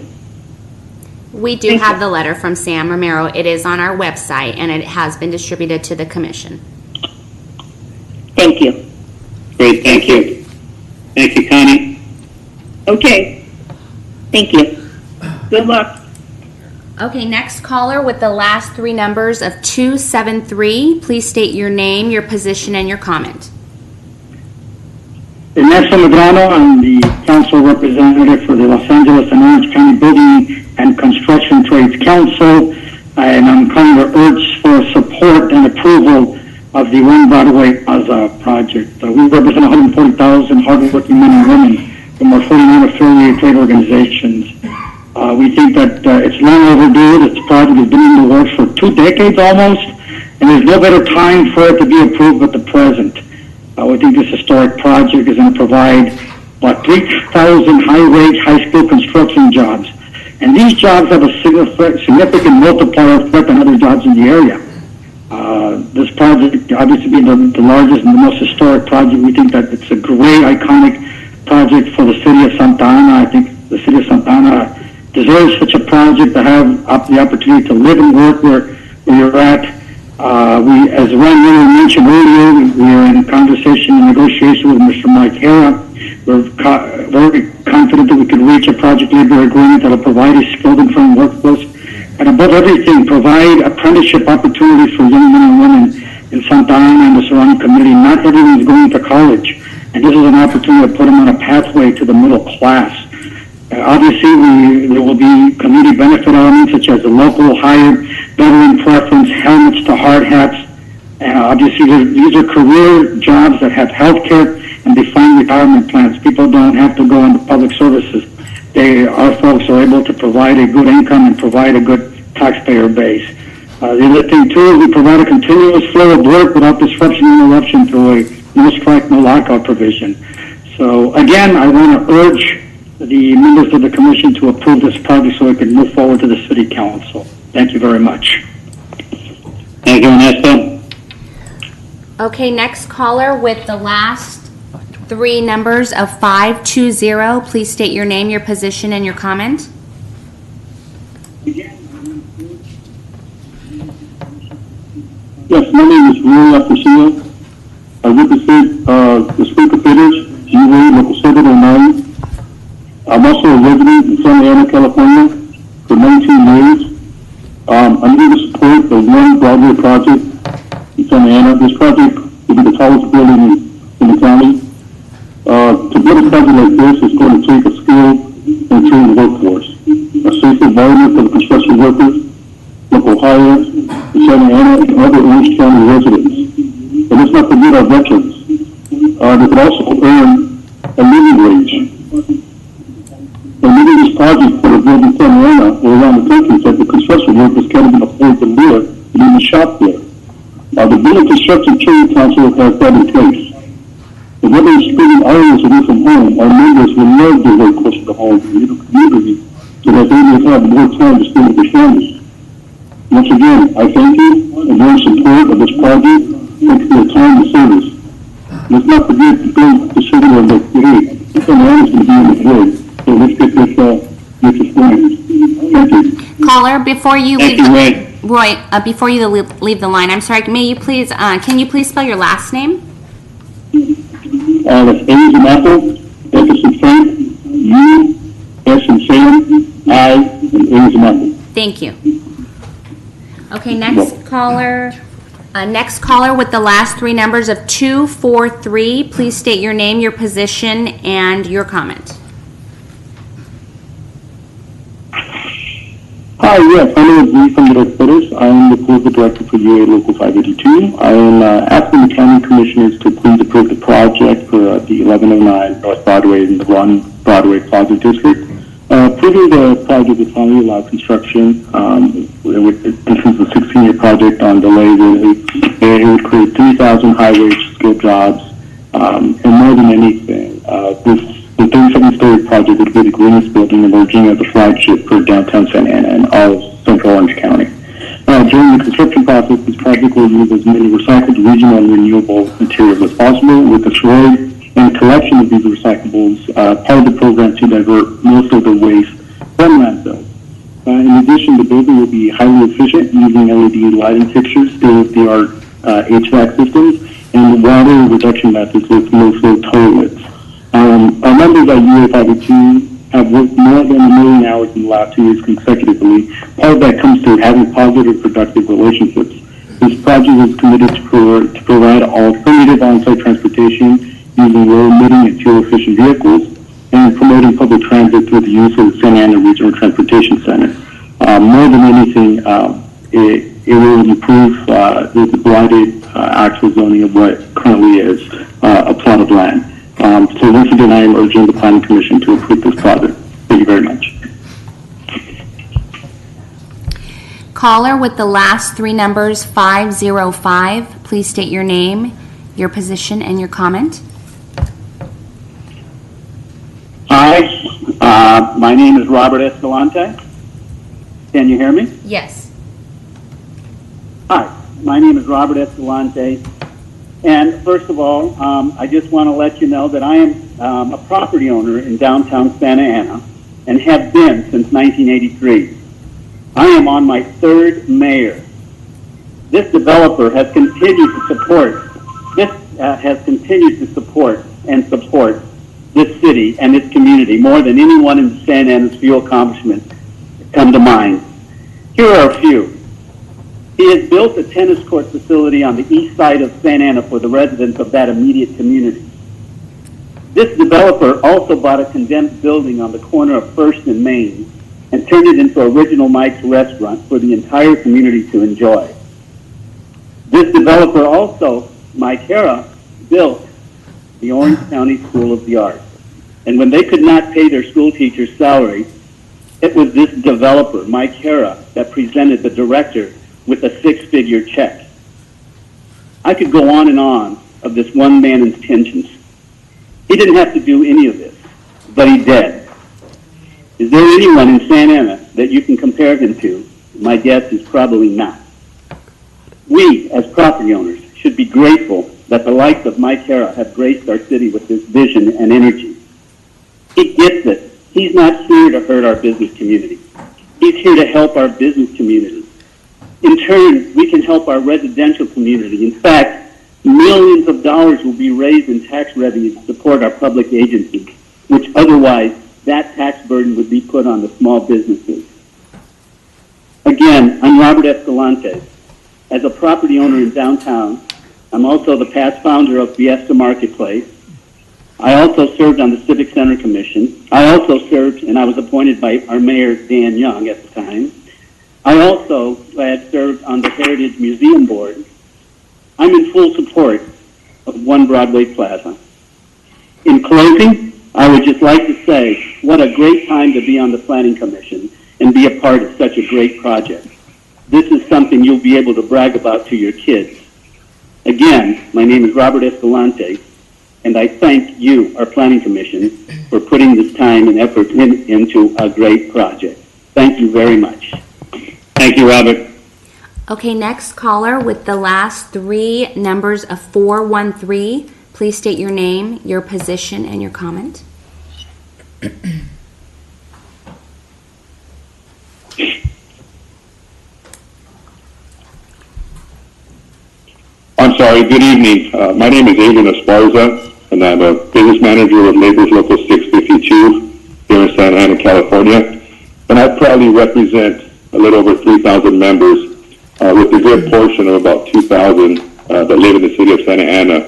We do have the letter from Sam Romero. It is on our website, and it has been distributed to the commission. Thank you. Great, thank you. Thank you, Connie. Okay. Thank you. Good luck. Okay, next caller with the last 3 numbers of 273. Please state your name, your position, and your comment. Ernesto Medrano, I'm the council representative for the Los Angeles and Orange County Building and Construction Trades Council, and I'm calling to urge for support and approval of the One Broadway Plaza project. We represent 140,000 hardworking men and women from our 49 affiliated trade organizations. We think that it's long overdue. This project has been in the works for 2 decades almost, and there's no better time for it to be approved but the present. We think this historic project is going to provide about 3,000 high-wage high school construction jobs. And these jobs have a significant multiplier effect on other jobs in the area. This project, obviously being the largest and the most historic project, we think that it's a great, iconic project for the city of Santa Ana. I think the city of Santa Ana deserves such a project to have the opportunity to live and work where you're at. As Ron Miller mentioned earlier, we are in conversation and negotiation with Mr. Mike Hara. We're very confident that we can reach a project labor agreement that will provide a skilled and trained workforce, and above everything, provide apprenticeship opportunities for young men and women in Santa Ana and the surrounding community. Not everyone is going to college, and this is an opportunity to put them on a pathway to the middle class. Obviously, there will be community benefit elements such as the local hired veteran preference, helmets to hard hats. Obviously, these are career jobs that have health care and defined retirement plans. People don't have to go into public services. Our folks are able to provide a good income and provide a good taxpayer base. The other thing too is we provide a continuous flow of work without disruption or interruption through a no strike, no lockout provision. So again, I want to urge the members of the commission to approve this project so it can move forward to the city council. Thank you very much. Thank you, Ernesto. Okay, next caller with the last three numbers of 520. Please state your name, your position, and your comment. Yes, my name is Roy Afrasio. I represent the Sprinkler Fitters, GA Local 709. I'm also a resident in Santa Ana, California for 19 years. I'm here to support the One Broadway project in Santa Ana. This project will be the tallest building in the county. To build a project like this is going to take a skilled and trained workforce, a safe environment for the construction workers, local hires, the Santa Ana and other Orange County residents. And let's not forget our veterans. They could also earn a living wage. And many of these projects that are built in Santa Ana or around the country that the construction workers can't even afford to live and even shop there. The Building Construction Trade Council has that in place. And whether it's spending hours away from home, our members will love to work closer to home in the community so that they may have more time to spend with their families. Once again, I thank you and your support of this project. Thanks for your time and service. Let's not forget to build the city on the hey, Santa Ana's going to be in the grid. So let's get this going. Thank you. Caller, before you Thank leave, you, Roy. before you leave the line, I'm sorry. May you please? Can you please spell your last name? That's A as in apple, F as in Frank, U, S in Sam, I, and A as in apple. Thank you. Okay, next caller. Next caller with the last three numbers of 243. Please state your name, your position, and your comment. Hi, yes, my name is Lee from the Red Fitters. I am the Political Director for UA Local 582. I am asking the County Commissioners to please approve the project for the 1109 North Broadway and the One Broadway Plaza District. Approving the project would finally allow construction. This is a 16-year project on delay, really. It would create 3,000 high-wage skilled jobs. And more than anything, the 37-story project would be the greenest building in Virginia, the flagship for downtown Santa Ana and all of Central Orange County. During the construction process, this project will use as many recycled, regional, and renewable materials as possible, with the storage and collection of these recyclables part of the program to divert most of the waste from landfills. In addition, the building will be highly efficient using LED lighting fixtures, state-of-the-art HVAC systems, and water reduction methods with low-flow toilets. Our members at UA 582 have worked more than 1 million hours in the last 2 years consecutively. Part of that comes to having positive, productive relationships. This project is committed to provide alternative on-site transportation using low-emitting and fuel-efficient vehicles and promoting public transit through the use of the Santa Ana Regional Transportation Center. More than anything, it will improve the blighted actual zoning of what currently is a plot of land. So once again, I am urging the Planning Commission to approve this project. Thank you very much. Caller with the last three numbers 505. Please state your name, your position, and your comment. Hi, my name is Robert Escalante. Can you hear me? Yes. Hi, my name is Robert Escalante. And first of all, I just want to let you know that I am a property owner in downtown Santa Ana and have been since 1983. I am on my third mayor. This developer has continued to support this city and its community more than anyone in Santa Ana's few accomplishments come to mind. Here are a few. He has built a tennis court facility on the east side of Santa Ana for the residents of that immediate community. This developer also bought a condemned building on the corner of First and Main and turned it into Original Mike's restaurant for the entire community to enjoy. This developer also, Mike Hara, built the Orange County School of the Arts. And when they could not pay their school teachers' salary, it was this developer, Mike Hara, that presented the director with a six-figure check. I could go on and on of this one man's intentions. He didn't have to do any of this, but he did. Is there anyone in Santa Ana that you can compare him to? My guess is probably not. We, as property owners, should be grateful that the likes of Mike Hara have graced our city with this vision and energy. He gets it. He's not here to hurt our business community. He's here to help our business community. In turn, we can help our residential community. In fact, millions of dollars will be raised in tax revenue to support our public agencies, which otherwise that tax burden would be put on the small businesses. Again, I'm Robert Escalante. As a property owner in downtown, I'm also the past founder of Fiesta Marketplace. I also served on the Civic Center Commission. I also served, and I was appointed by our mayor, Dan Young, at the time. I also had served on the Heritage Museum Board. I'm in full support of One Broadway Plaza. In closing, I would just like to say what a great time to be on the Planning Commission and be a part of such a great project. This is something you'll be able to brag about to your kids. Again, my name is Robert Escalante, and I thank you, our Planning Commission, for putting this time and effort into a great project. Thank you very much. Thank you, Robert. Okay, next caller with the last three numbers of 413. Please state your name, your position, and your comment. I'm sorry, good evening. My name is Adrian Esparza, and I'm a business manager with Labor's Local 652 here in Santa Ana, California. And I proudly represent a little over 3,000 members with a good portion of about 2,000 that live in the city of Santa Ana.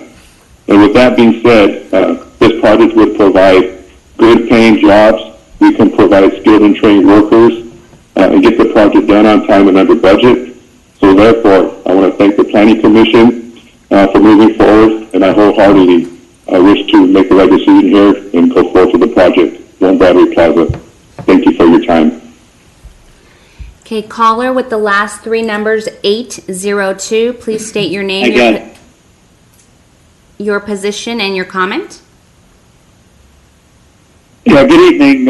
And with that being said, this project would provide good paying jobs. We can provide skilled and trained workers and get the project done on time and under budget. So therefore, I want to thank the Planning Commission for moving forward, and I wholeheartedly wish to make the right decision here and go forward with the project, One Broadway Plaza. Thank you for your time. Okay, caller with the last three numbers, 802. Please state your name, your position, and your comment. Yeah, good evening,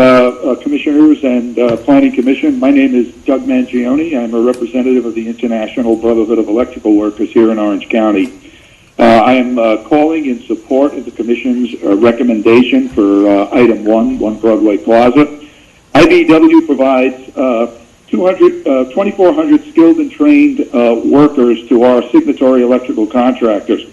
Commissioners and Planning Commission. My name is Doug Mangione. I'm a representative of the International Brotherhood of Electrical Workers here in Orange County. I am calling in support of the Commission's recommendation for Item 1, One Broadway Plaza. IBEW provides 2,400 skilled and trained workers to our signatory electrical contractors.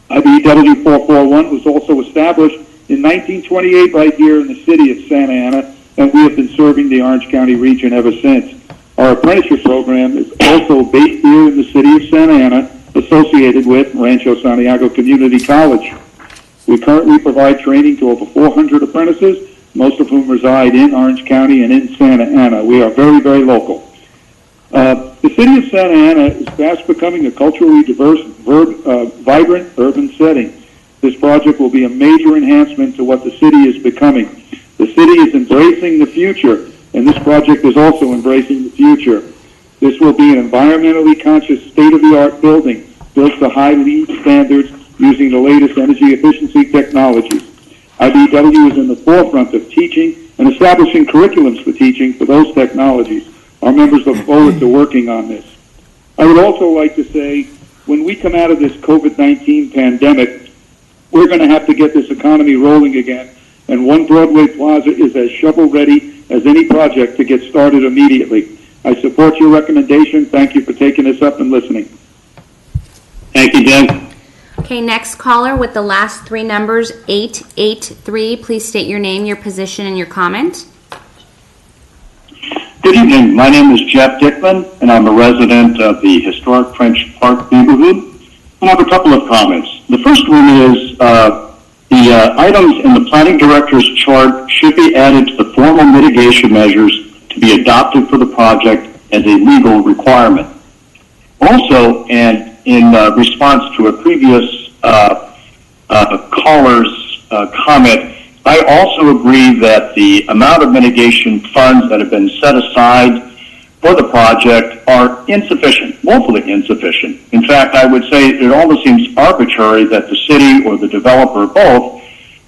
IBEW 441 was also established in 1928 right here in the city of Santa Ana, and we have been serving the Orange County region ever since. Our apprenticeship program is also based here in the city of Santa Ana, associated with Rancho Santiago Community College. We currently provide training to over 400 apprentices, most of whom reside in Orange County and in Santa Ana. We are very, very local. The city of Santa Ana is fast becoming a culturally diverse, vibrant urban setting. This project will be a major enhancement to what the city is becoming. The city is embracing the future, and this project is also embracing the future. This will be an environmentally conscious, state-of-the-art building built to high LEED standards using the latest energy efficiency technologies. IBEW is in the forefront of teaching and establishing curriculums for teaching for those technologies. Our members look forward to working on this. I would also like to say, when we come out of this COVID-19 pandemic, we're going to have to get this economy rolling again, and One Broadway Plaza is as shovel-ready as any project to get started immediately. I support your recommendation. Thank you for taking this up and listening. Thank you, Doug. Okay, next caller with the last three numbers, 883. Please state your name, your position, and your comment. Good evening. My name is Jeff Dickman, and I'm a resident of the historic French Park neighborhood. And I have a couple of comments. The first one is the items in the planning director's chart should be added to the formal mitigation measures to be adopted for the project as a legal requirement. Also, and in response to a previous caller's comment, I also agree that the amount of mitigation funds that have been set aside for the project are insufficient, woefully insufficient. In fact, I would say it almost seems arbitrary that the city or the developer both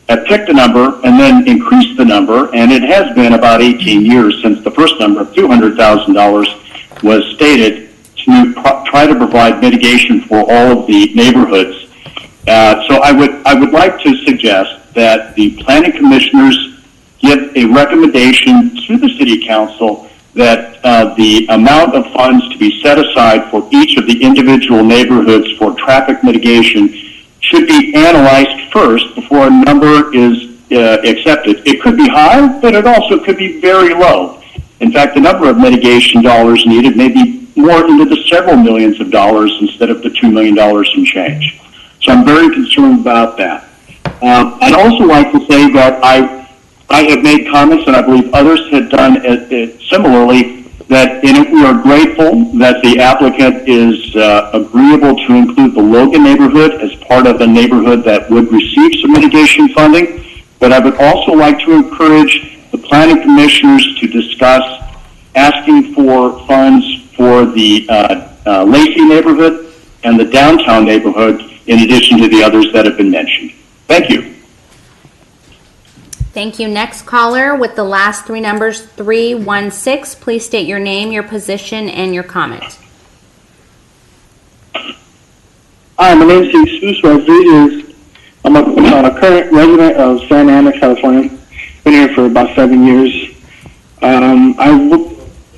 have picked a number and then increased the number, and it has been about 18 years since the first number of $200,000 was stated to try to provide mitigation for all of the neighborhoods. So I would like to suggest that the planning commissioners give a recommendation to the city council that the amount of funds to be set aside for each of the individual neighborhoods for traffic mitigation should be analyzed first before a number is accepted. It could be high, but it also could be very low. In fact, the number of mitigation dollars needed may be more into the several millions of dollars instead of the $2 million and change. So I'm very concerned about that. I'd also like to say that I have made comments, and I believe others had done it similarly, that we are grateful that the applicant is agreeable to include the Logan neighborhood as part of the neighborhood that would receive some mitigation funding. But I would also like to encourage the planning commissioners to discuss asking for funds for the Lacey neighborhood and the downtown neighborhood, in addition to the others that have been mentioned. Thank you. Thank you. Next caller with the last three numbers, 316. Please state your name, your position, and your comment. Hi, my name is Jesus Rodriguez. I'm a current resident of Santa Ana, California. Been here for about 7 years. I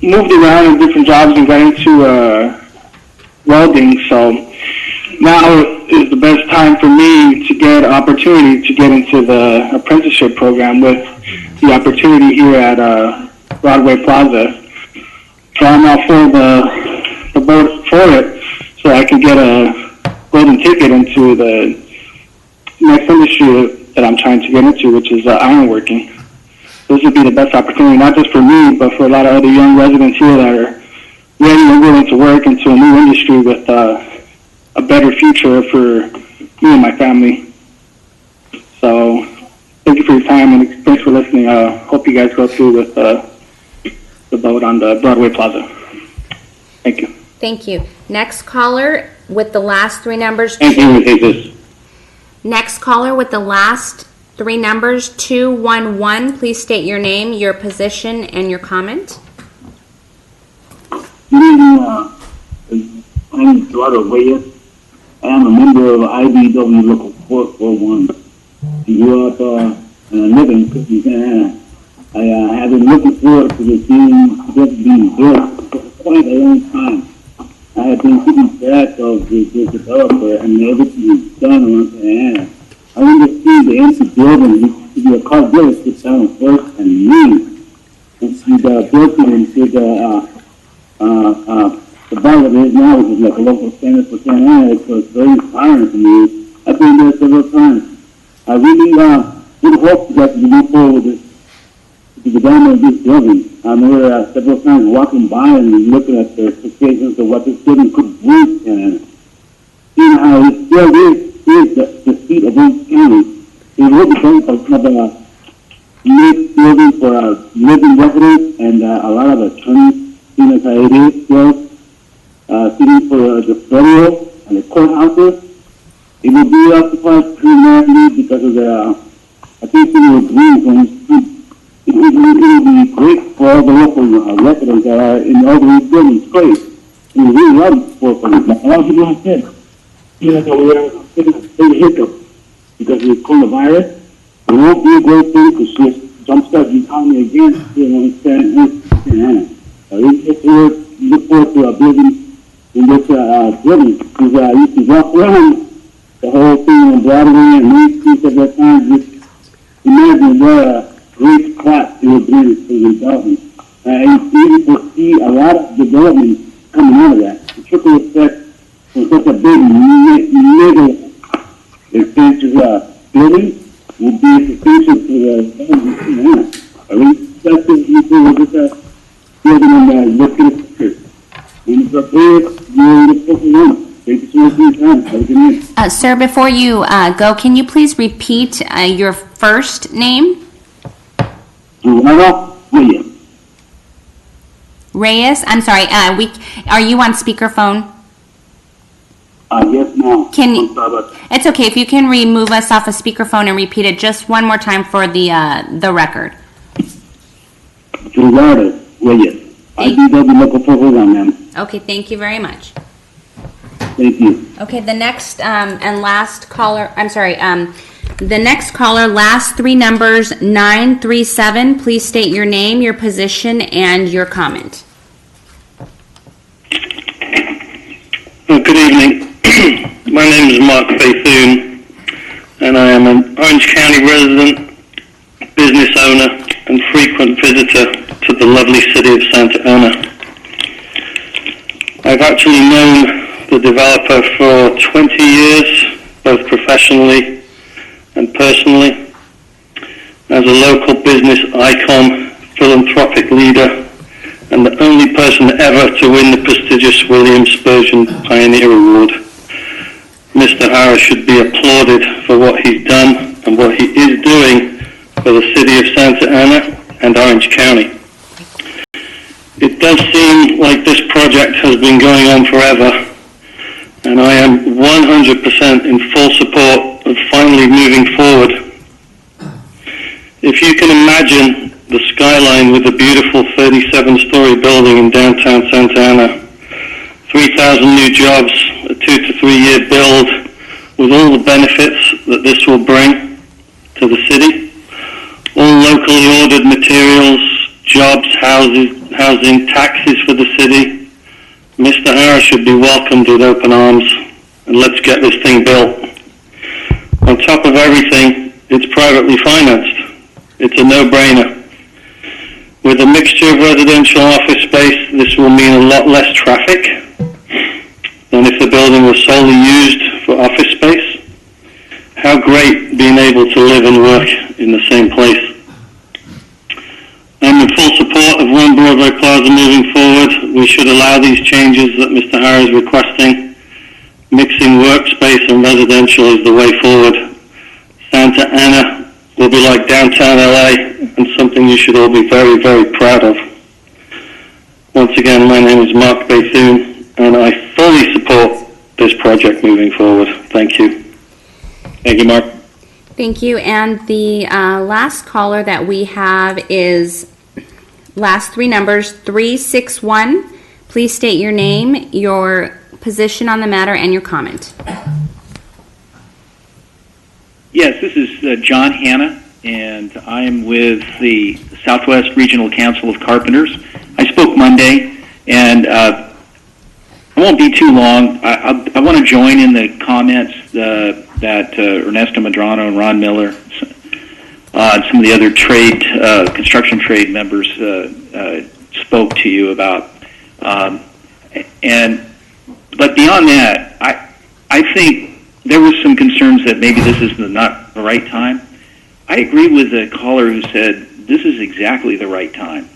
moved around in different jobs and got into welding, so now is the best time for me to get an opportunity to get into the apprenticeship program with the opportunity here at Broadway Plaza. So I'm out for the board for it so I can get a golden ticket into the next industry that I'm trying to get into, which is ironworking. This would be the best opportunity, not just for me, but for a lot of other young residents here that are ready and willing to work into a new industry with a better future for me and my family. So thank you for your time and thanks for listening. Hope you guys go through with the vote on the Broadway Plaza. Thank you. Thank you. Next caller with the last three numbers. Next caller with the last three numbers, 211. Please state your name, your position, and your comment. Good evening. My name is Eduardo Reyes. I am a member of IBW Local 441. I grew up and I live in Cushing, Santa Ana. I have been looking forward to this being built for quite a long time. I have been keeping track of the developer and everything he's done around Santa Ana. I want to see the empty building to be a car village sit down first and leave. And see the building into the bar that it is now, which is like a local standard for Santa Ana, so it's very inspiring to me. I've been there several times. I really would hope that we move forward with the development of this building. I remember several times walking by and looking at the expectations of what this building could bring and seeing how it still is the seat of Orange County. It will become a unique building for living residents and a lot of attorneys, seeing as it is still sitting for the federal and the courthouses. It will be occupied primarily because of the, I think it will agree it will be great for all the local residents that are in all these buildings. Great. We really love it for them. A lot of people have said, you know, that we are taking a big hiccup because of the coronavirus. It won't be a great thing to just jumpstart the economy again, you know, in Santa Ana. We look forward to building in this building. Because I used to walk around the whole thing on Broadway and Main Street at that time. Just imagine what a great spot it would be for the development. And you will see a lot of development coming out of that. The triple effect for such a big middle expensive building would be sufficient for the I mean, that's what you do with this building in the picture. When it's up there, you're in the second one. Thank you so much for your time. Have a good night. Sir, before you go, can you please repeat your first name? William. Reyes, I'm sorry, are you on speakerphone? Yes, ma'am. Can you, I'm sorry about it's okay, if you can remove us off a speakerphone and repeat it just one more time for the record. Gerardo Reyes. IBW Local 441, ma'am. Okay, thank you very much. Thank you. Okay, the next and last caller, I'm sorry, the next caller, last three numbers, 937. Please state your name, your position, and your comment. Good evening. My name is Mark Bethune, and I am an Orange County resident, business owner, and frequent visitor to the lovely city of Santa Ana. I've actually known the developer for 20 years, both professionally and personally. As a local business icon, philanthropic leader, and the only person ever to win the prestigious William Spurgeon Pioneer Award. Mr. Harris should be applauded for what he's done and what he is doing for the city of Santa Ana and Orange County. It does seem like this project has been going on forever, and I am 100% in full support of finally moving forward. If you can imagine the skyline with a beautiful 37-story building in downtown Santa Ana, 3,000 new jobs, a 2 to 3 year build, with all the benefits that this will bring to the city, all locally ordered materials, jobs, housing, taxes for the city. Mr. Harris should be welcomed with open arms, and let's get this thing built. On top of everything, it's privately financed. It's a no-brainer. With a mixture of residential office space, this will mean a lot less traffic than if the building was solely used for office space. How great being able to live and work in the same place. I'm in full support of One Broadway Plaza moving forward. We should allow these changes that Mr. Harris is requesting. Mixing workspace and residential is the way forward. Santa Ana will be like downtown LA, and something you should all be very, very proud of. Once again, my name is Mark Bethune, and I fully support this project moving forward. Thank you. Thank you, Mark. Thank you. And the last caller that we have is last three numbers, 361. Please state your name, your position on the matter, and your comment. Yes, this is John Hanna, and I am with the Southwest Regional Council of Carpenters. I spoke Monday, and I won't be too long. I want to join in the comments that Ernesto Medrano and Ron Miller, and some of the other construction trade members spoke to you about. But beyond that, I think there was some concerns that maybe this is not the right time. I agree with the caller who said this is exactly the right time.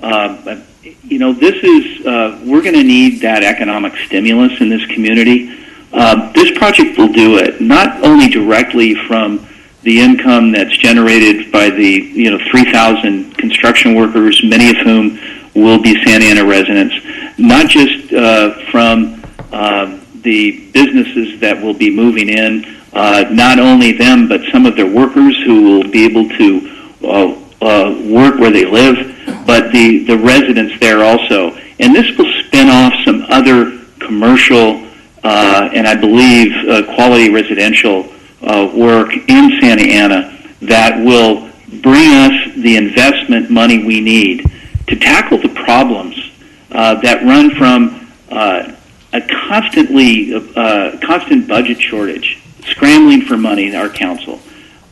This is, we're going to need that economic stimulus in this community. This project will do it, not only directly from the income that's generated by the 3,000 construction workers, many of whom will be Santa Ana residents, not just from the businesses that will be moving in, not only them, but some of their workers who will be able to work where they live, but the residents there also. And this will spin off some other commercial and I believe quality residential work in Santa Ana that will bring us the investment money we need to tackle the problems that run from a constant budget shortage, scrambling for money in our council,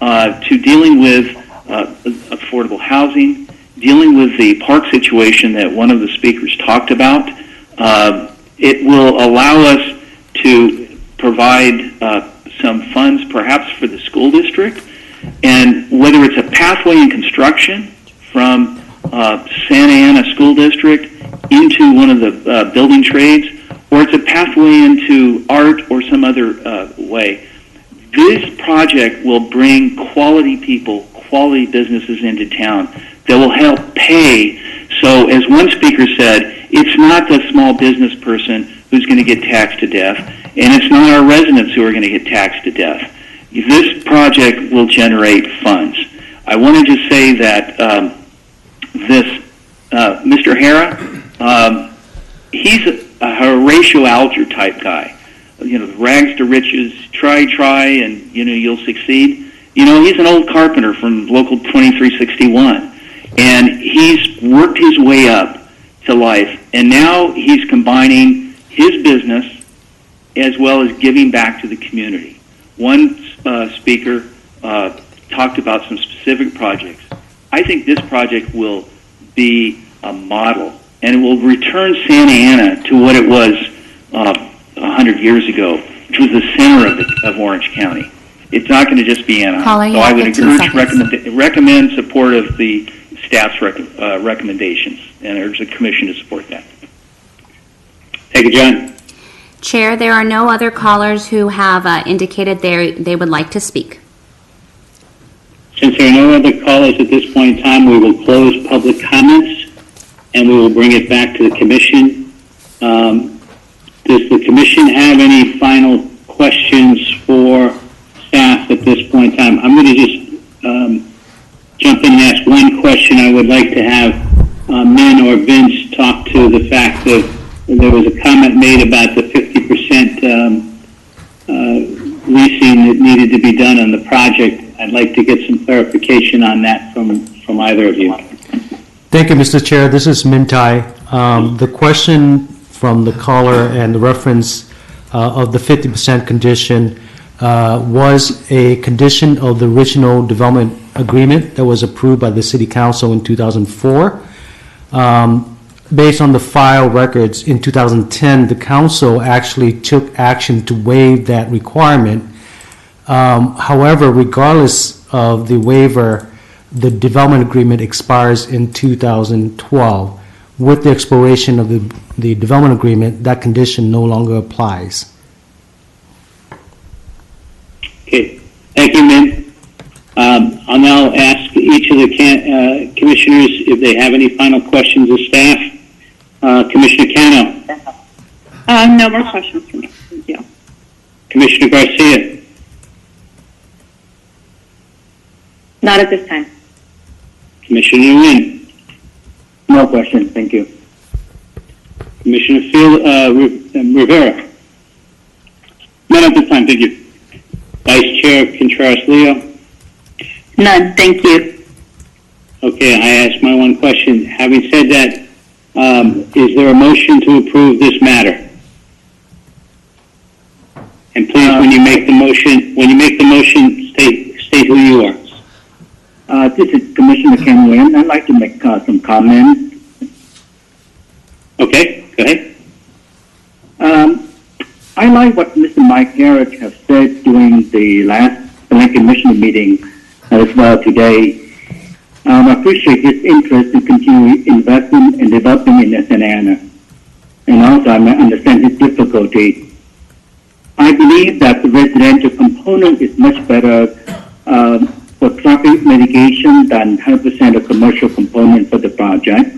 to dealing with affordable housing, dealing with the park situation that one of the speakers talked about. It will allow us to provide some funds perhaps for the school district, and whether it's a pathway in construction from Santa Ana School District into one of the building trades, or it's a pathway into art or some other way. This project will bring quality people, quality businesses into town that will help pay. So as one speaker said, it's not the small business person who's going to get taxed to death, and it's not our residents who are going to get taxed to death. This project will generate funds. I wanted to say that Mr. Hara, he's a Horatio Alger type guy. You know, rags to riches, try, and, you know, you'll succeed. You know, he's an old carpenter from Local 2361, and he's worked his way up to life, and now he's combining his business as well as giving back to the community. One speaker talked about some specific projects. I think this project will be a model, and it will return Santa Ana to what it was 100 years ago, which was the center of Orange County. It's not going to just be Anaheim. Caller, So you I have would 15 recommend support of the staff's recommendations, and urge the commission to support that. Thank you, John. Chair, there are no other callers who have indicated they would like to speak. Since there are no other callers at this point in time, we will close public comments, and we will bring it back to the commission. Does the commission have any final questions for staff at this point in time? I'm going to just jump in and ask one question. I would like to have Min or Vince talk to the fact that there was a comment made about the 50% leasing that needed to be done on the project. I'd like to get some clarification on that from either of you. Thank you, Mr. Chair. This is Mintai. The question from the caller and the reference of the 50% condition was a condition of the original development agreement that was approved by the City Council in 2004. Based on the file records in 2010, the Council actually took action to waive that requirement. However, regardless of the waiver, the development agreement expires in 2012. With the expiration of the development agreement, that condition no longer applies. Okay, thank you, Min. I'll now ask each of the commissioners if they have any final questions of staff. Commissioner Cano. No more questions for me. Thank you. Commissioner Garcia. Not at this time. Commissioner Nguyen. No question. Thank you. Commissioner Rivera. None at this time. Thank you. Vice Chair Contreras-Leo. None, thank you. Okay, I asked my one question. Having said that, is there a motion to approve this matter? And please, when you make the motion, state who you are. This is Commissioner Ken Nguyen. I'd like to make some comments. Okay, go ahead. I like what Mr. Mike Garrett has said during the last Planning Commission meeting as well today. I appreciate his interest in continuing investment and developing in Santa Ana. And also I understand his difficulty. I believe that the residential component is much better for traffic mitigation than 100% of commercial component for the project.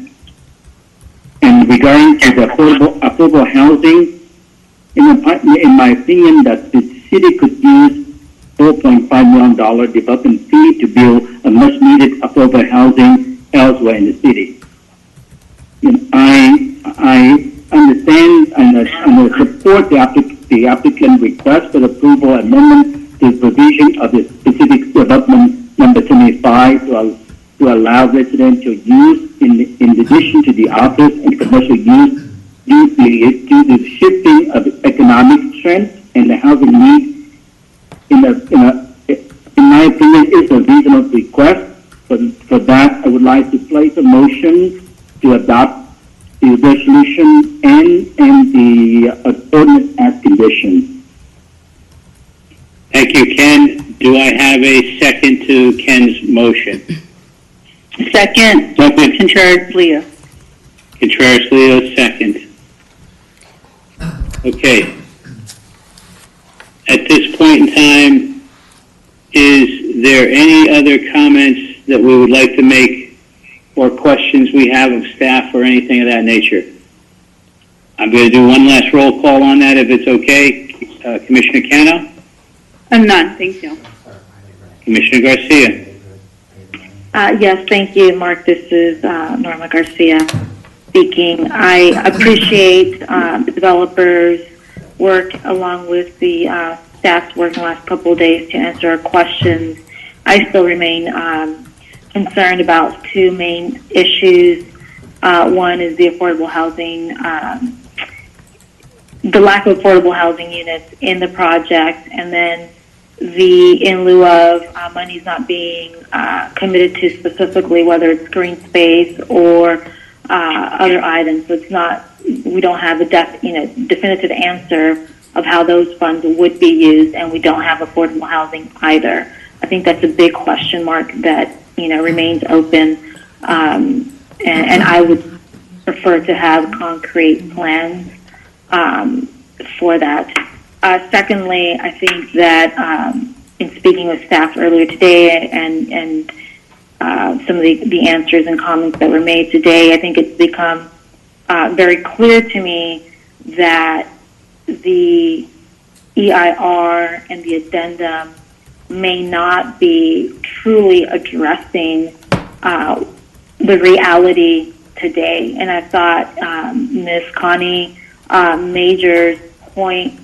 And regarding to the affordable housing, in my opinion, that the city could use $4.5 million development fee to build a much-needed affordable housing elsewhere in the city. And I understand and support the applicant request for approval amendment to the provision of the specific development number 25 to allow residential use in addition to the office and commercial use due to the shifting of economic trends and the housing needs. In my opinion, is a reasonable request. For that, I would like to place a motion to adopt the resolution and the ordinance as conditioned. Thank you, Ken. Do I have a second to Ken's motion? Second. Contreras-Leo. Contreras-Leo, second. Okay. At this point in time, is there any other comments that we would like to make or questions we have of staff or anything of that nature? I'm going to do one last roll call on that, if it's okay. Commissioner Cano? None, thank you. Commissioner Garcia? Yes, thank you, Mark. This is Norma Garcia speaking. I appreciate the developers' work along with the staff's work in the last couple of days to answer our questions. I still remain concerned about two main issues. One is the affordable housing, the lack of affordable housing units in the project, and then the in lieu of money's not being committed to specifically, whether it's green space or other items. So it's not, we don't have a definitive answer of how those funds would be used, and we don't have affordable housing either. I think that's a big question mark that remains open, and I would prefer to have concrete plans for that. Secondly, I think that in speaking with staff earlier today and some of the answers and comments that were made today, I think it's become very clear to me that the EIR and the addendum may not be truly addressing the reality today. And I thought Ms. Connie Major's point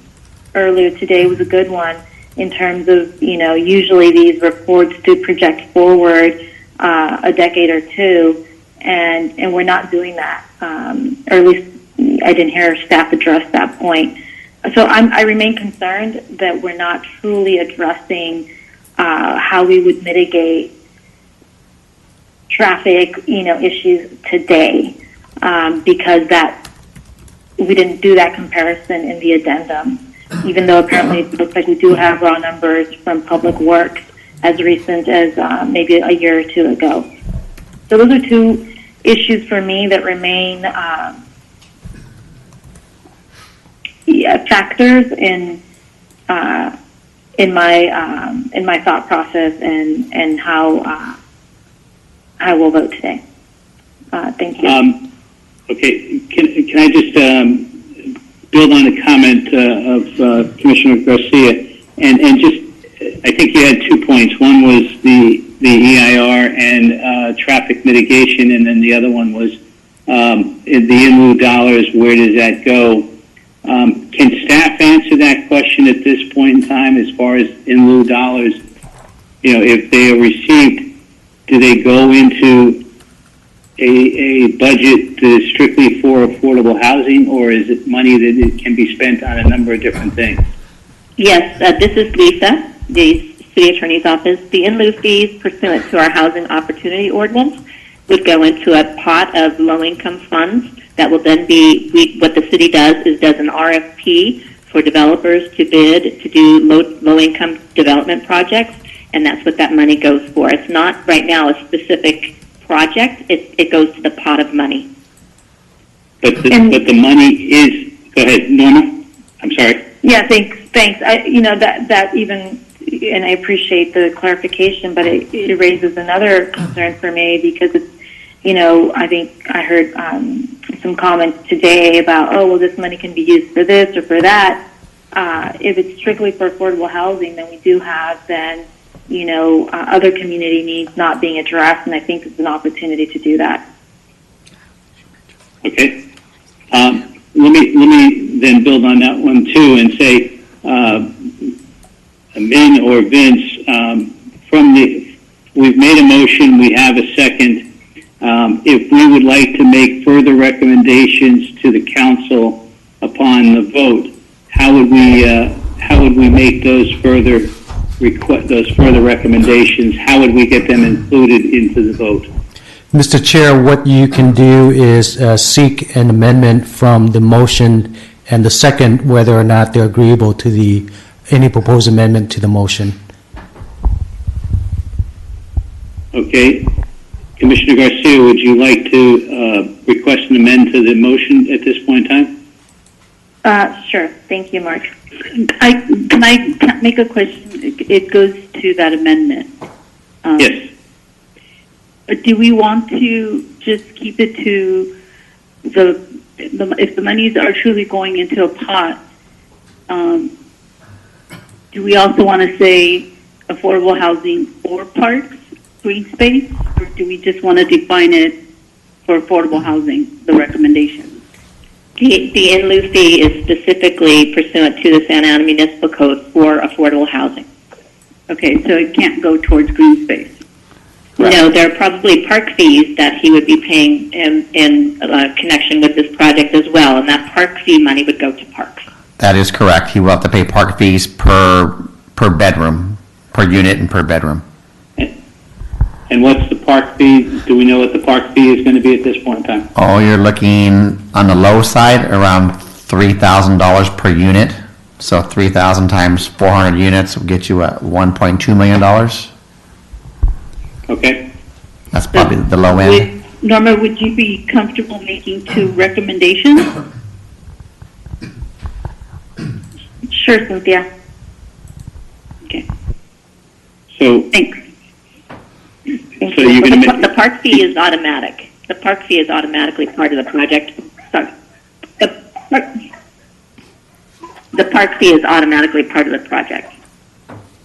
earlier today was a good one in terms of, usually these reports do project forward a decade or two, and we're not doing that. Or at least I didn't hear staff address that point. So I remain concerned that we're not truly addressing how we would mitigate traffic, issues today, because we didn't do that comparison in the addendum, even though apparently it looks like we do have raw numbers from Public Works as recent as maybe a year or two ago. So those are two issues for me that remain factors in my thought process and how I will vote today. Thank you. Okay, can I just build on the comment of Commissioner Garcia, and just, I think you had 2 points. One was the EIR and traffic mitigation, and then the other one was the in lieu dollars, where does that go? Can staff answer that question at this point in time as far as in lieu dollars? If they are received, do they go into a budget that is strictly for affordable housing, or is it money that it can be spent on a number of different things? Yes, this is Lisa, the City Attorney's Office. The in lieu fees pursuant to our Housing Opportunity Ordinance would go into a pot of low-income funds that will then be, what the city does is does an RFP for developers to bid to do low-income development projects, and that's what that money goes for. It's not right now a specific project. It goes to the pot of money. But the money is, go ahead, Norma. I'm sorry. Yeah, thanks. That even, and I appreciate the clarification, but it raises another concern for me because it's, I think I heard some comments today about, well, this money can be used for this or for that. If it's strictly for affordable housing, then we do have other community needs not being addressed, and I think it's an opportunity to do that. Okay. Let me then build on that one too and say, Min or Vince, we've made a motion, we have a second. If we would like to make further recommendations to the council upon the vote, how would we make those further recommendations? How would we get them included into the vote? Mr. Chair, what you can do is seek an amendment from the motion and the second, whether or not they're agreeable to any proposed amendment to the motion. Okay. Commissioner Garcia, would you like to request an amendment to the motion at this point in time? Sure. Thank you, Mark. Can I make a question? It goes to that amendment. Yes. Or do we want to just keep it to if the monies are truly going into a pot, do we also want to say affordable housing or parks, green space, or do we just want to define it for affordable housing, the recommendation? The in lieu fee is specifically pursuant to the Santa Ana Municipal Code for affordable housing. Okay, so it can't go towards green space. No, there are probably park fees that he would be paying in connection with this project as well, and that park fee money would go to parks. That is correct. He will have to pay park fees per bedroom, per unit and per bedroom. And what's the park fee? Do we know what the park fee is going to be at this point in time? Oh, you're looking on the low side around $3,000 per unit. So 3,000 times 400 units will get you at $1.2 million. Okay. That's probably the low end. Norma, would you be comfortable making 2 recommendations? Sure, Cynthia. Okay. So, thanks. So you're going to the park fee is automatic. The park fee is automatically part of the project. Sorry. The park fee is automatically part of the project.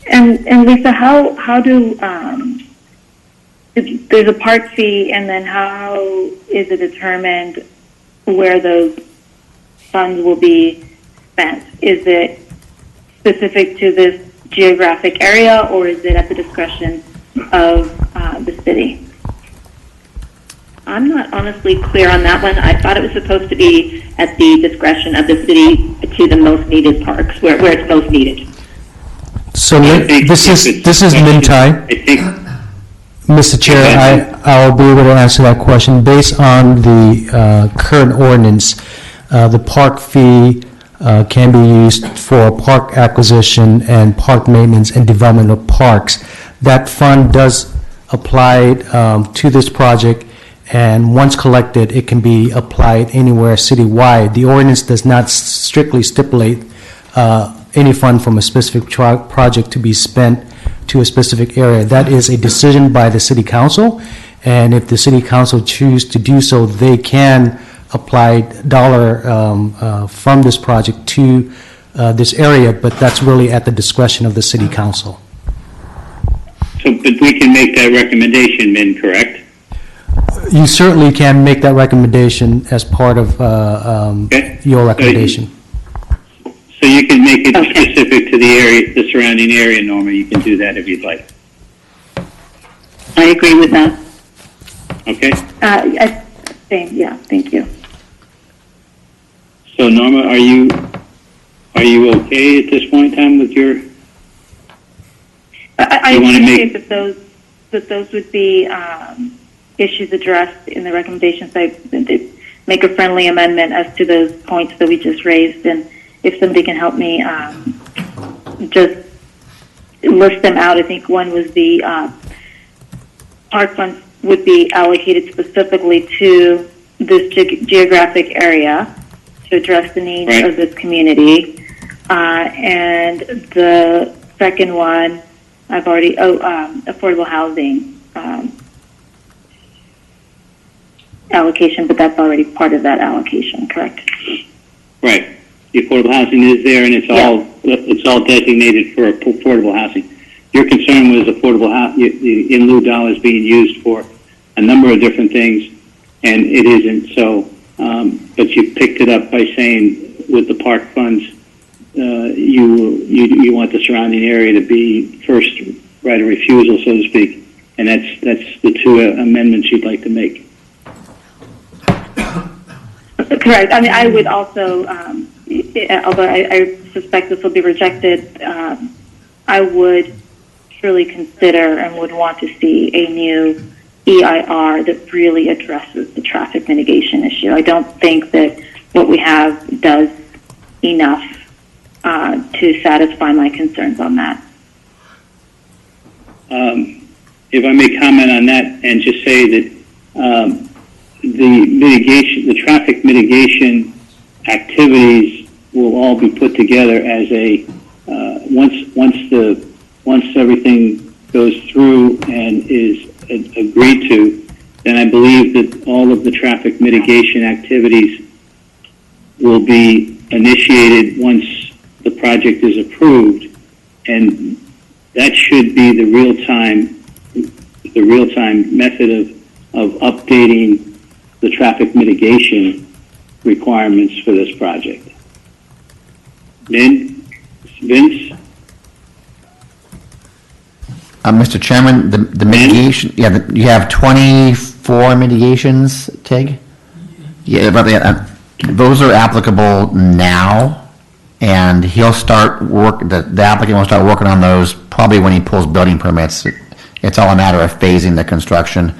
And Lisa, how do there's a park fee, and then how is it determined where those funds will be spent? Is it specific to this geographic area, or is it at the discretion of the city? I'm not honestly clear on that one. I thought it was supposed to be at the discretion of the city to the most needed parks, where it's most needed. So this is Mintai. I think, Mr. Chair, I'll be able to answer that question. Based on the current ordinance, the park fee can be used for park acquisition and park maintenance and development of parks. That fund does apply to this project, and once collected, it can be applied anywhere citywide. The ordinance does not strictly stipulate any fund from a specific project to be spent to a specific area. That is a decision by the city council, and if the city council choose to do so, they can apply dollar from this project to this area, but that's really at the discretion of the city council. so, but we can make that recommendation, Min, correct? You certainly can make that recommendation as part of your recommendation. So you can make it specific to the area, the surrounding area, Norma. You can do that if you'd like. I agree with that. Okay. Yeah, thank you. So Norma, are you okay at this point in time with your? I appreciate that those would be issues addressed in the recommendations. I make a friendly amendment as to those points that we just raised, and if somebody can help me just list them out. I think one was the park funds would be allocated specifically to this geographic area to address the needs of this community. And the second one, I've already, affordable housing allocation, but that's already part of that allocation, correct? Right. The affordable housing is there, and it's all designated for affordable housing. Your concern was affordable the in lieu dollars being used for a number of different things, and it isn't. So, but you picked it up by saying with the park funds, you want the surrounding area to be first right of refusal, so to speak, and that's the 2 amendments you'd like to make. Correct. I mean, I would also, although I suspect this will be rejected, I would truly consider and would want to see a new EIR that really addresses the traffic mitigation issue. I don't think that what we have does enough to satisfy my concerns on that. If I may comment on that and just say that the traffic mitigation activities will all be put together as a once everything goes through and is agreed to, then I believe that all of the traffic mitigation activities will be initiated once the project is approved, and that should be the real-time method of updating the traffic mitigation requirements for this project. Vince? Mr. Chairman, the mitigation, you have 24 mitigations, Tig? Yeah, but those are applicable now, and he'll start the applicant will start working on those probably when he pulls building permits. It's all a matter of phasing the construction,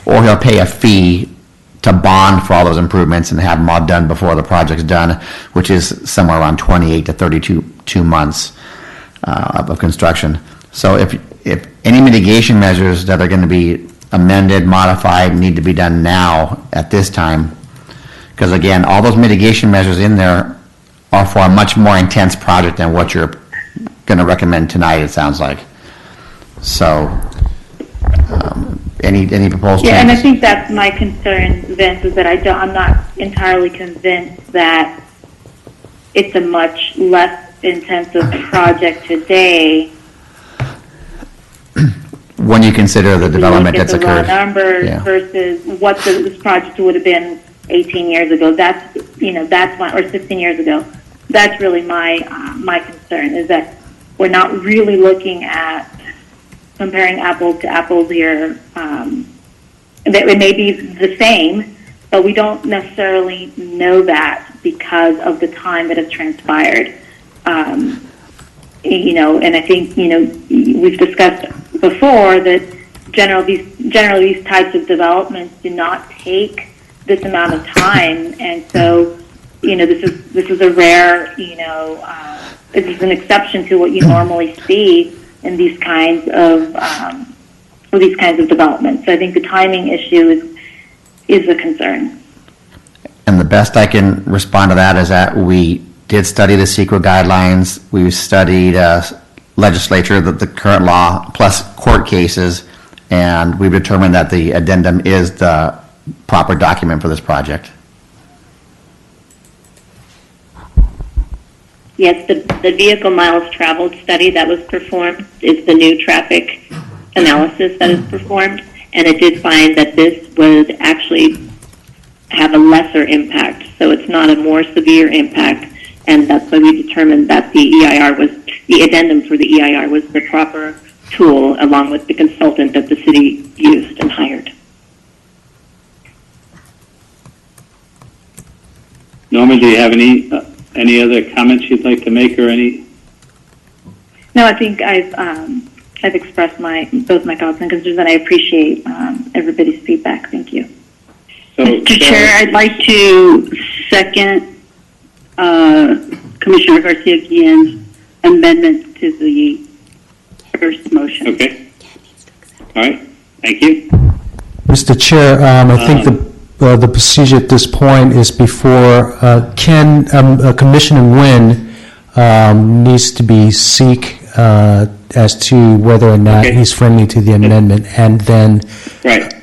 or he'll pay a fee to bond for all those improvements and have them all done before the project's done, which is somewhere around 28 to 32 months of construction. So if any mitigation measures that are going to be amended, modified, need to be done now at this time, because again, all those mitigation measures in there are for a much more intense project than what you're going to recommend tonight, it sounds like. So, any proposed changes? Yeah, and I think that's my concern, Vince, is that I'm not entirely convinced that it's a much less intensive project today. When you consider the development that's occurred. Raw numbers versus what this project would have been 18 years ago. That's or 16 years ago. That's really my concern, is that we're not really looking at comparing apples to apples here. That it may be the same, but we don't necessarily know that because of the time that has transpired. And I think, we've discussed before that generally these types of developments do not take this amount of time, and so, this is a rare, this is an exception to what you normally see in these kinds of developments. So I think the timing issue is a concern. And the best I can respond to that is that we did study the CEQA guidelines. We studied legislature, the current law, plus court cases, and we've determined that the addendum is the proper document for this project. Yes, the vehicle miles traveled study that was performed is the new traffic analysis that is performed, and it did find that this would actually have a lesser impact, so it's not a more severe impact, and that's why we determined that the addendum for the EIR was the proper tool, along with the consultant that the city used and hired. Norma, do you have any other comments you'd like to make, or any? No, I think I've expressed both my thoughts and concerns, and I appreciate everybody's feedback. Thank you. Mr. Chair, I'd like to second Commissioner Garcia-Guillen's amendment to the first motion. Okay. All right. Thank you. Mr. Chair, I think the procedure at this point is before Commissioner Nguyen needs to be seek as to whether or not he's friendly to the amendment, and then. Right.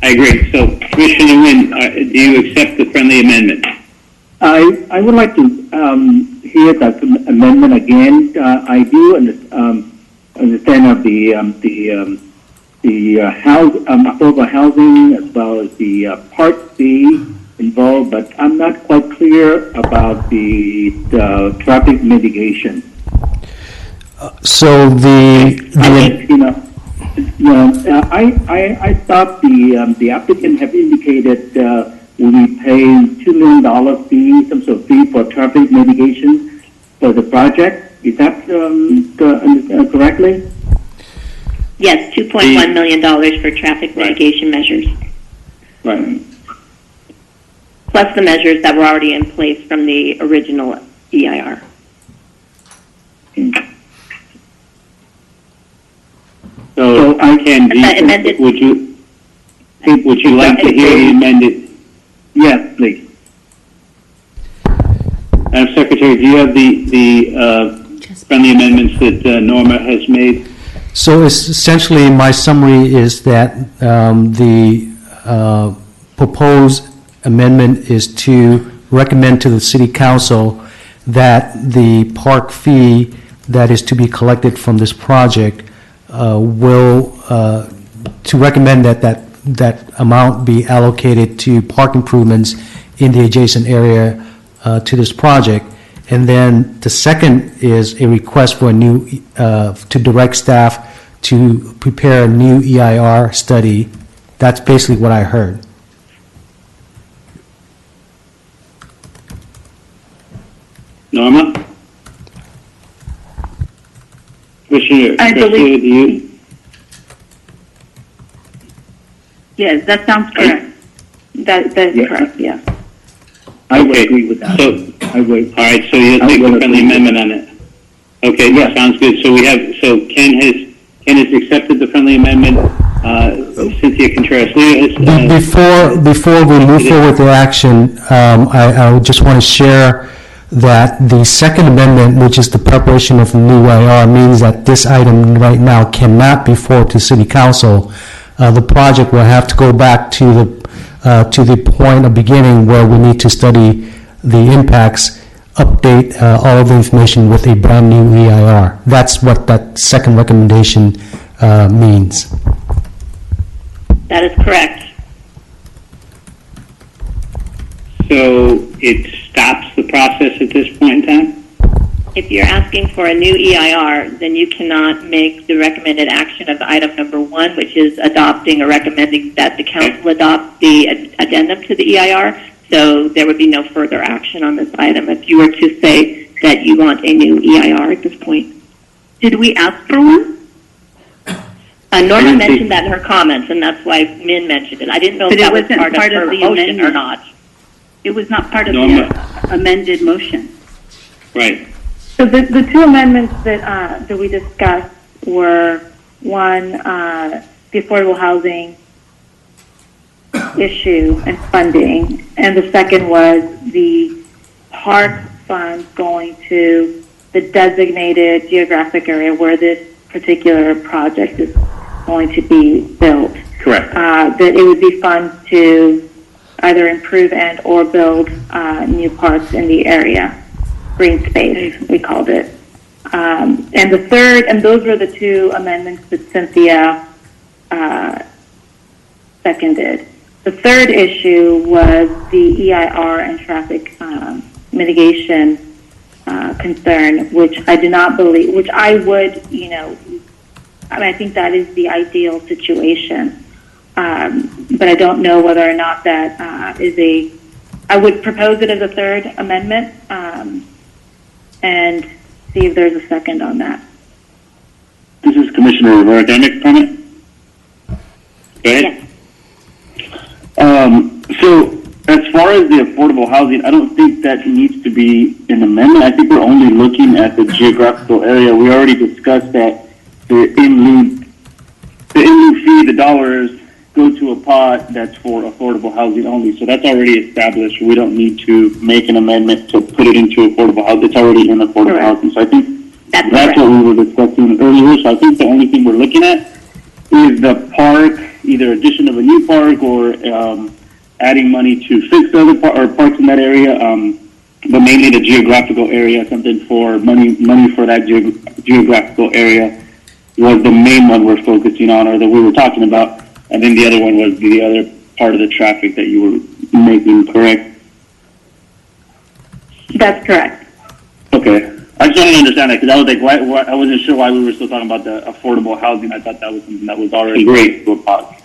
I agree. So, Commissioner Nguyen, do you accept the friendly amendment? I would like to hear that amendment again. I do understand of the affordable housing as well as the Part B involved, but I'm not quite clear about the traffic mitigation. So I thought the applicant have indicated will be paying $2 million fee, some sort of fee for traffic mitigation for the project. Is that understand correctly? Yes, $2.1 million for traffic mitigation measures. Right. Plus the measures that were already in place from the original EIR. So I can. Would you like to hear the amended? Yes, please. Madam Secretary, do you have the friendly amendments that Norma has made? So essentially, my summary is that the proposed amendment is to recommend to the city council that the park fee that is to be collected from this project to recommend that amount be allocated to park improvements in the adjacent area to this project. And then the second is a request for to direct staff to prepare a new EIR study. That's basically what I heard. Norma? Commissioner, I believe- do you? Yes, that sounds correct. That is Yeah. correct, yes. I would agree with that. So, I would. all right, so you'll take a friendly amendment on it? Okay, Yes. sounds good. So Ken has accepted the friendly amendment. Cynthia Contreras, Leo has, Before we move forward with the action, I would just want to share that the second amendment, which is the preparation of the new IR, means that this item right now cannot be forwarded to city council. The project will have to go back to the point of beginning where we need to study the impacts, update all of the information with a brand new EIR. That's what that second recommendation means. That is correct. so it stops the process at this point in time? If you're asking for a new EIR, then you cannot make the recommended action of item number 1, which is adopting or recommending that the council adopt the addendum to the EIR. So there would be no further action on this item if you were to say that you want a new EIR at this point. Did we ask for one? Norma mentioned that in her comments, and that's why Min mentioned it. I didn't know if that was part of her motion or not. It was not part of Norma. the amended motion. Right. So the two amendments that we discussed were, one, the affordable housing issue and funding, and the second was the park funds going to the designated geographic area where this particular project is going to be built. Correct. That it would be funds to either improve and or build new parks in the area. Green space, we called it. And the third, and those were the two amendments that Cynthia seconded. The third issue was the EIR and traffic mitigation concern, which I do not believe, which I would, I think that is the ideal situation. But I don't know whether or not that I would propose it as a third amendment, and see if there's a second on that. This is Commissioner Rivera. Can I make a comment? Go ahead. So as far as the affordable housing, I don't think that needs to be an amendment. I think we're only looking at the geographical area. We already discussed that the in lieu fee, the dollars, go to a pot that's for affordable housing only. So that's already established. We don't need to make an amendment to put it into affordable housing. It's already in affordable housing. So I think that's what we were discussing earlier. So I think the only thing we're looking at is the park, either addition of a new park or adding money to fix other parks in that area, but mainly the geographical area, something for money for that geographical area was the main one we're focusing on, or that we were talking about. And then the other one was the other part of the traffic that you were making, correct? That's correct. Okay. I just wanted to understand that, because I was like, why, I wasn't sure why we were still talking about the affordable housing. I thought that was something that was already Great. to a pot.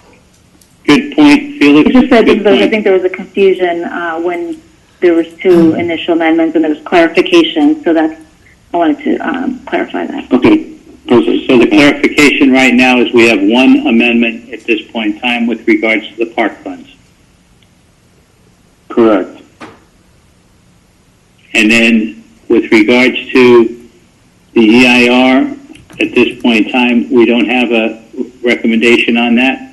Good point, Felix. It just said Good that I point. think there was a confusion when there was two initial amendments and there was clarification, so I wanted to clarify that. Okay. So the clarification right now is we have one amendment at this point in time with regards to the park funds. Correct. And then with regards to the EIR, at this point in time, we don't have a recommendation on that.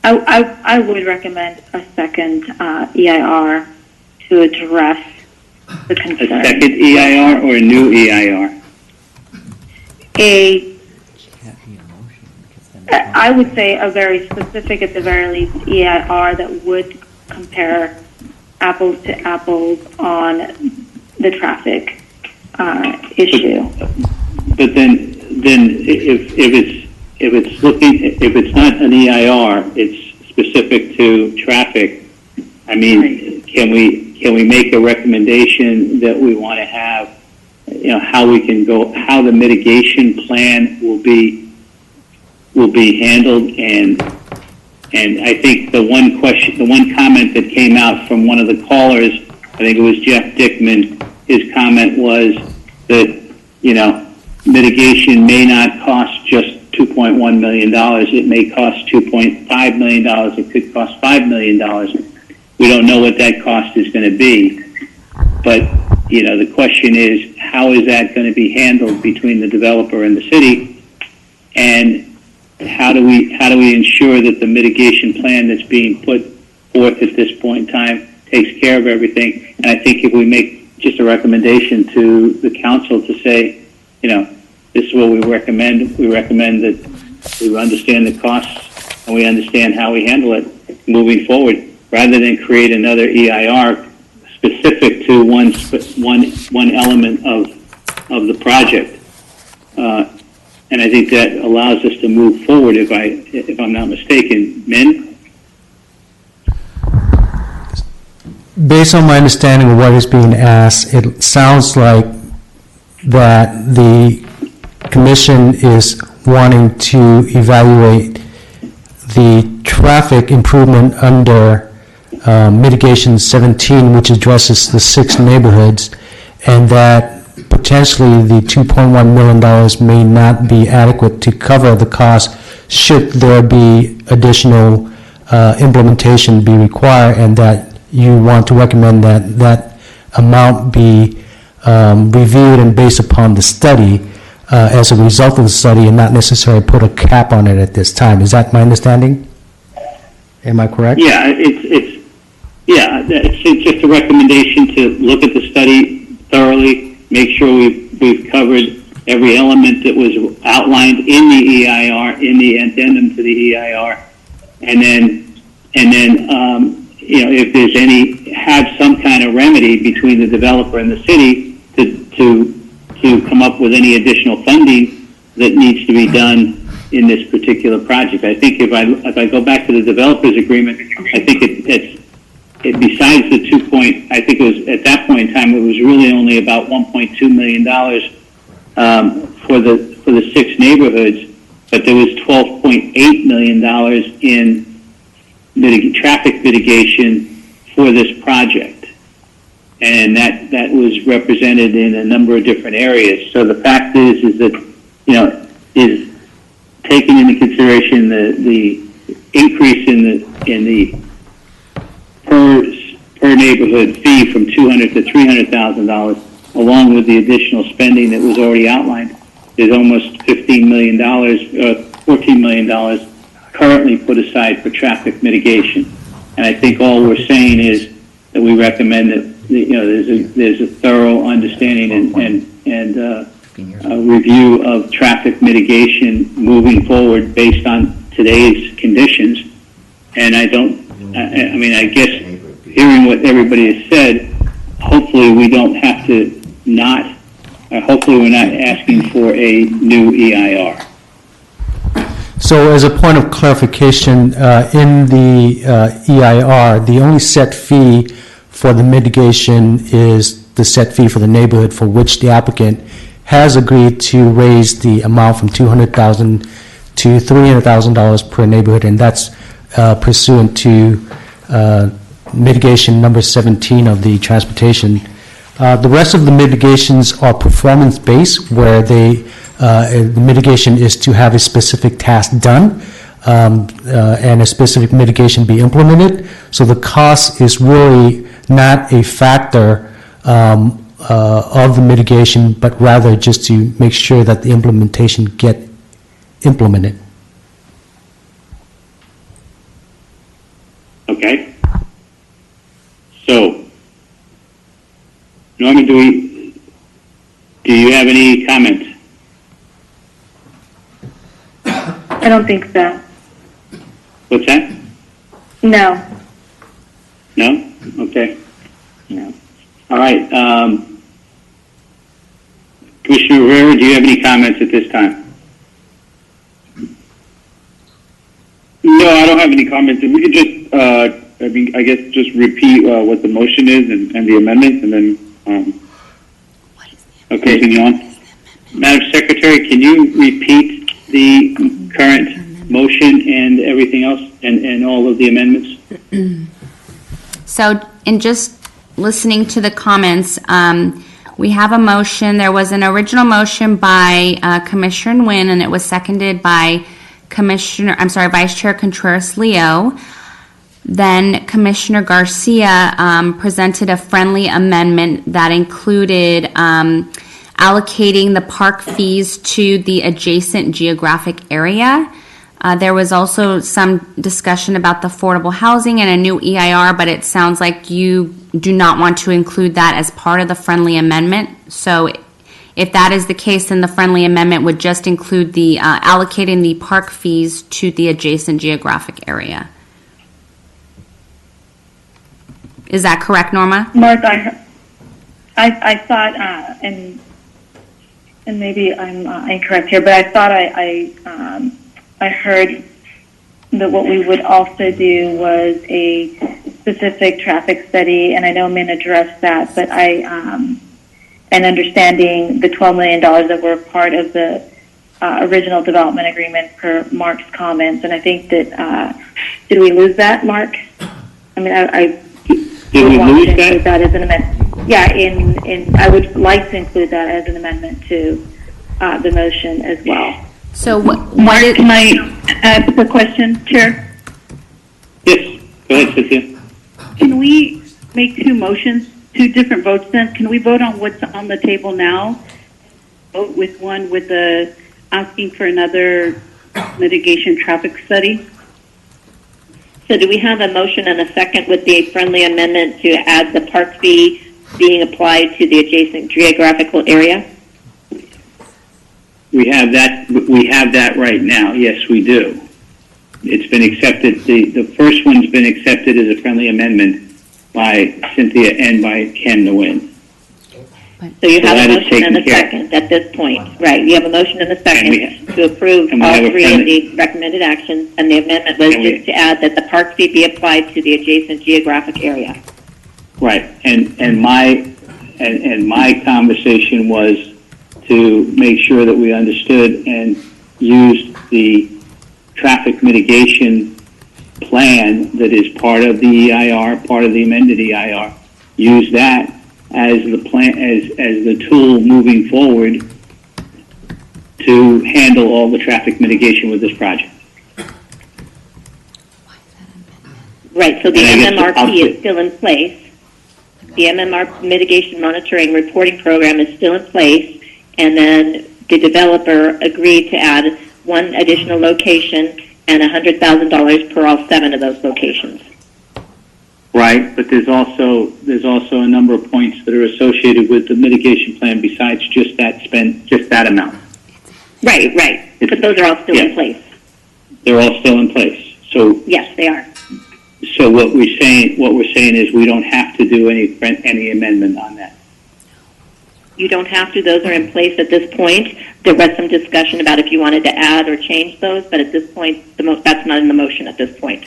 I would recommend a second EIR to address the A concern. second EIR or a new EIR? I would say a very specific, at the very least, EIR that would compare apples to apples on the traffic issue. But then if it's not an EIR, it's specific to traffic. I mean, can we make a recommendation that we want to have, how the mitigation plan will be handled, and I think the one comment that came out from one of the callers, I think it was Jeff Dickman, his comment was that, mitigation may not cost just $2.1 million. It may cost $2.5 million. It could cost $5 million. We don't know what that cost is going to be. But, the question is, how is that going to be handled between the developer and the city? And how do we ensure that the mitigation plan that's being put forth at this point in time takes care of everything? And I think if we make just a recommendation to the council to say, this is what we recommend. We recommend that we understand the costs and we understand how we handle it moving forward, rather than create another EIR specific to one element of the project. And I think that allows us to move forward, if I'm not mistaken. Min? Based on my understanding of what is being asked, it sounds like that the commission is wanting to evaluate the traffic improvement under mitigation 17, which addresses the 6 neighborhoods, and that potentially the $2.1 million may not be adequate to cover the cost should there be additional implementation be required, and that you want to recommend that that amount be reviewed and based upon the study as a result of the study, and not necessarily put a cap on it at this time. Is that my understanding? Am I correct? Yeah, it's just a recommendation to look at the study thoroughly, make sure we've covered every element that was outlined in the EIR, in the addendum to the EIR, and then if there's have some kind of remedy between the developer and the city to come up with any additional funding that needs to be done in this particular project. I think if I go back to the developers agreement, I think it's besides the I think it was at that point in time it was really only about $1.2 million for the 6 neighborhoods, but there was $12.8 million in traffic mitigation for this project. And that was represented in a number of different areas. So the fact is that, is taking into consideration the increase in the per neighborhood fee from $200,000 to $300,000, along with the additional spending that was already outlined. There's almost $15 million, $14 million currently put aside for traffic mitigation. And I think all we're saying is that we recommend that there's a thorough understanding and review of traffic mitigation moving forward based on today's conditions. And I guess hearing what everybody has said, hopefully we don't have to hopefully we're not asking for a new EIR. So as a point of clarification, in the EIR, the only set fee for the mitigation is the set fee for the neighborhood, for which the applicant has agreed to raise the amount from $200,000 to $300,000 per neighborhood, and that's pursuant to mitigation number 17 of the transportation. The rest of the mitigations are performance-based, where the mitigation is to have a specific task done and a specific mitigation be implemented. So the cost is really not a factor of the mitigation, but rather just to make sure that the implementation get implemented. Okay. So, Norman, do you have any comments? I don't think so. What's that? No. No? Okay. No. All right. Commissioner Rivera, do you have any comments at this time? No, I don't have any comments. If we could just, I guess, just repeat what the motion is and the amendments, and then Okay. continue on. Madam Secretary, can you repeat the current motion and everything else and all of the amendments? So, in just listening to the comments, we have a motion. There was an original motion by Commissioner Nguyen, and it was seconded by Vice Chair Contreras-Leo. Then Commissioner Garcia presented a friendly amendment that included allocating the park fees to the adjacent geographic area. There was also some discussion about the affordable housing and a new EIR, but it sounds like you do not want to include that as part of the friendly amendment. So if that is the case, then the friendly amendment would just include the allocating the park fees to the adjacent geographic area. Is that correct, Norma? Mark, I thought, and maybe I'm incorrect here, but I thought I heard that what we would also do was a specific traffic study, and I know Min addressed that, but and understanding the $12 million that were part of the original development agreement per Mark's comments, and I think that, did we lose that, Mark? I mean, Did we lose that? That as an amendment. Yeah, I would like to include that as an amendment to the motion as well. So Mark, can I ask a question, Chair? Yes. Go ahead, Cynthia. Can we make two motions, two different votes then? Can we vote on what's on the table now? Vote with one with the asking for another mitigation traffic study? So do we have a motion and a second with the friendly amendment to add the park fee being applied to the adjacent geographical area? We have that right now. Yes, we do. It's been accepted. The first one's been accepted as a friendly amendment by Cynthia and by Ken Nguyen. So you have that a is motion and a taken care of. second at this point. Right, you have a motion and a second to approve and we all have a three of friendly- the recommended actions, and the amendment was just to add that the park fee be applied to the adjacent geographic area. Right. And my conversation was to make sure that we understood and used the traffic mitigation plan that is part of the EIR, part of the amended EIR. Use that as the plan, as the tool moving forward to handle all the traffic mitigation with this project. Right, so the And I guess MMRP is still in place. The MMR mitigation monitoring reporting program is still in place, and then the developer agreed to add one additional location and $100,000 per all 7 of those locations. Right, but there's also a number of points that are associated with the mitigation plan besides just that amount. Right, but those are all still in place. They're all still in place. So Yes, they are. so what we're saying is we don't have to do any amendment on that. You don't have to. Those are in place at this point. There was some discussion about if you wanted to add or change those, but at this point, that's not in the motion at this point.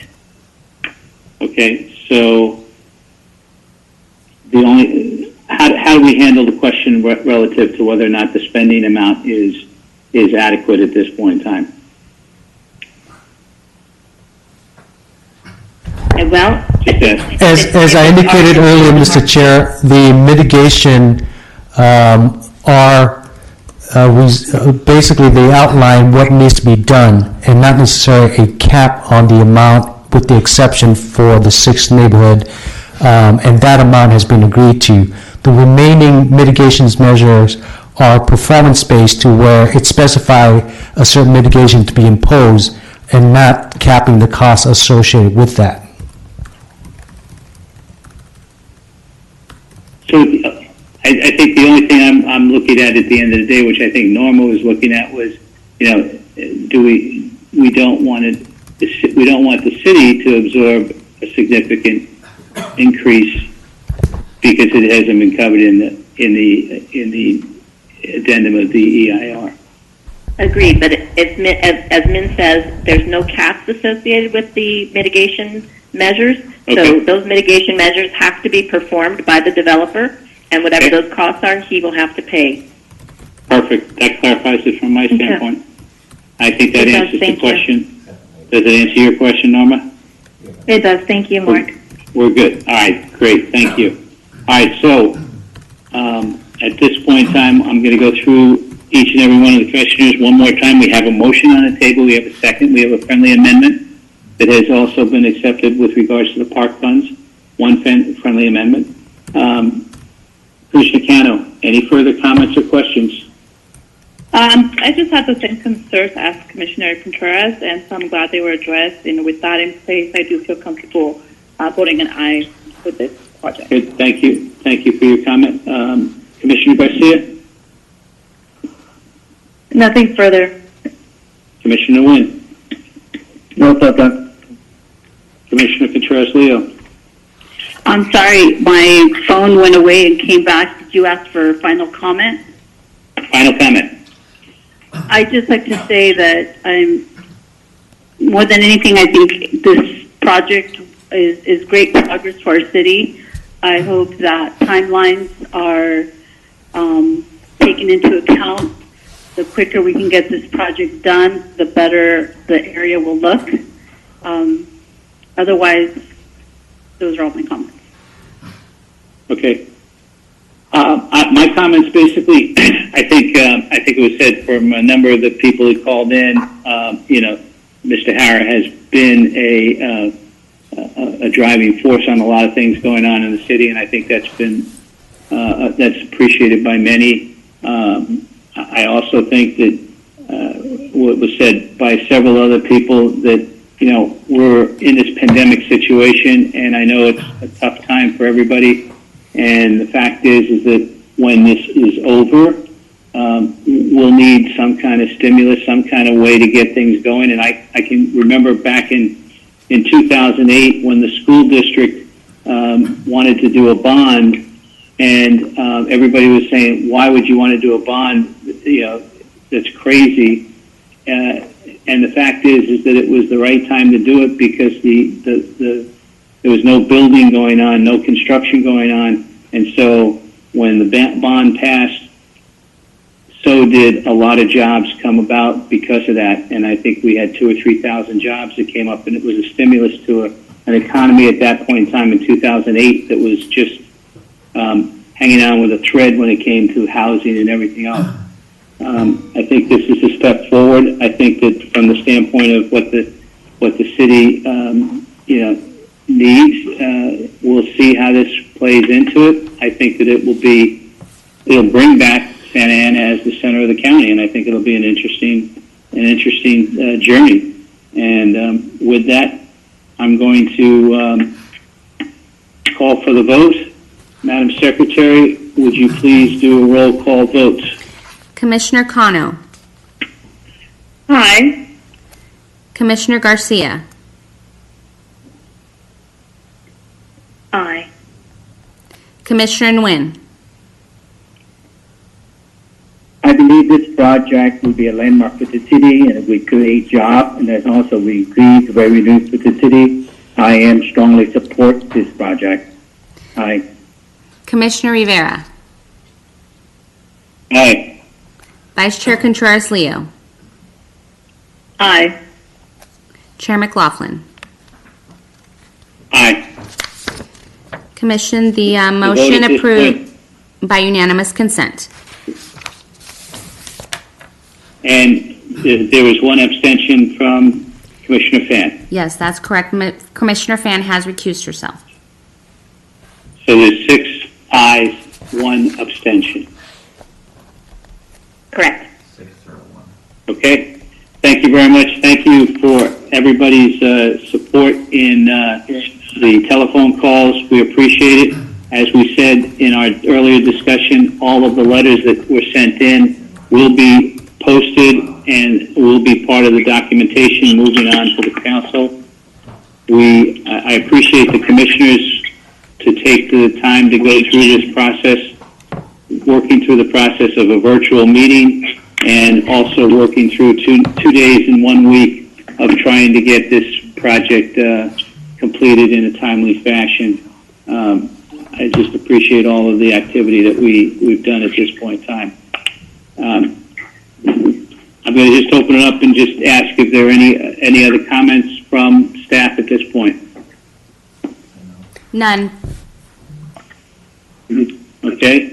Okay, so how do we handle the question relative to whether or not the spending amount is adequate at this point in time? Well, As I indicated earlier, Mr. Chair, the mitigation basically they outline what needs to be done and not necessarily a cap on the amount with the exception for the 6th neighborhood, and that amount has been agreed to. The remaining mitigations measures are performance-based to where it specifies a certain mitigation to be imposed and not capping the costs associated with that. So I think the only thing I'm looking at the end of the day, which I think Norma was looking at, was, do we don't want the city to absorb a significant increase because it hasn't been covered in the addendum of the EIR. Agreed, but as Min says, there's no caps associated with the mitigation measures. Okay. So those mitigation measures have to be performed by the developer, and whatever those costs are, he will have to pay. Perfect. That clarifies it from my standpoint. I think that It does. answers the Thank you. question. Does it answer your question, Norma? It does. Thank you, Mark. We're good. All right, great. Thank you. All right, so at this point in time, I'm going to go through each and every one of the commissioners one more time. We have a motion on the table. We have a second. We have a friendly amendment that has also been accepted with regards to the park funds. One friendly amendment. Commissioner Cano, any further comments or questions? I just had the same concerns as Commissioner Contreras, and so I'm glad they were addressed. And with that in place, I do feel comfortable voting an aye for this project. Good, thank you. Thank you for your comment. Commissioner Garcia? Nothing further. Commissioner Nguyen? No further. Commissioner Contreras-Leo? I'm sorry, my phone went away and came back. Did you ask for final comment? Final comment. I'd just like to say that more than anything, I think this project is great progress for our city. I hope that timelines are taken into account. The quicker we can get this project done, the better the area will look. Otherwise, those are all my comments. Okay. My comments basically, I think it was said from a number of the people who called in. Mr. Hara has been a driving force on a lot of things going on in the city, and I think that's been that's appreciated by many. I also think that what was said by several other people that we're in this pandemic situation, and I know it's a tough time for everybody. And the fact is that when this is over, we'll need some kind of stimulus, some kind of way to get things going. And I can remember back in 2008 when the school district wanted to do a bond, and everybody was saying, "Why would you want to do a bond? That's crazy." And the fact is that it was the right time to do it because there was no building going on, no construction going on, and so when the bond passed, so did a lot of jobs come about because of that. And I think we had 2,000 or 3,000 jobs that came up, and it was a stimulus to an economy at that point in time in 2008 that was just hanging on with a thread when it came to housing and everything else. I think this is a step forward. I think that from the standpoint of what the city needs, we'll see how this plays into it. I think that it'll bring back Santa Ana as the center of the county, and I think it'll be an interesting journey. And with that, I'm going to call for the vote. Madam Secretary, would you please do a roll call vote? Commissioner Cano. Aye. Commissioner Garcia. Aye. Commissioner Nguyen. I believe this project will be a landmark for the city and it will create jobs, and there's also will increase revenue for the city. I am strongly support this project. Aye. Commissioner Rivera. Aye. Vice Chair Contreras-Leo. Aye. Chair McLaughlin. Aye. Commission, the vote motion at this approved by unanimous consent. And there was one abstention from Commissioner Fan. Yes, that's correct. Commissioner Fan has recused herself. So there's 6 ayes, 1 abstention. Correct. Okay? Thank you very much. Thank you for everybody's support in the telephone calls. We appreciate it. As we said in our earlier discussion, all of the letters that were sent in will be posted and will be part of the documentation moving on to the council. I appreciate the commissioners to take the time to go through this process, working through the process of a virtual meeting and also working through two days in 1 week of trying to get this project completed in a timely fashion. I just appreciate all of the activity that we've done at this point in time. I'm going to just open it up and just ask if there are any other comments from staff at this point. None. Okay.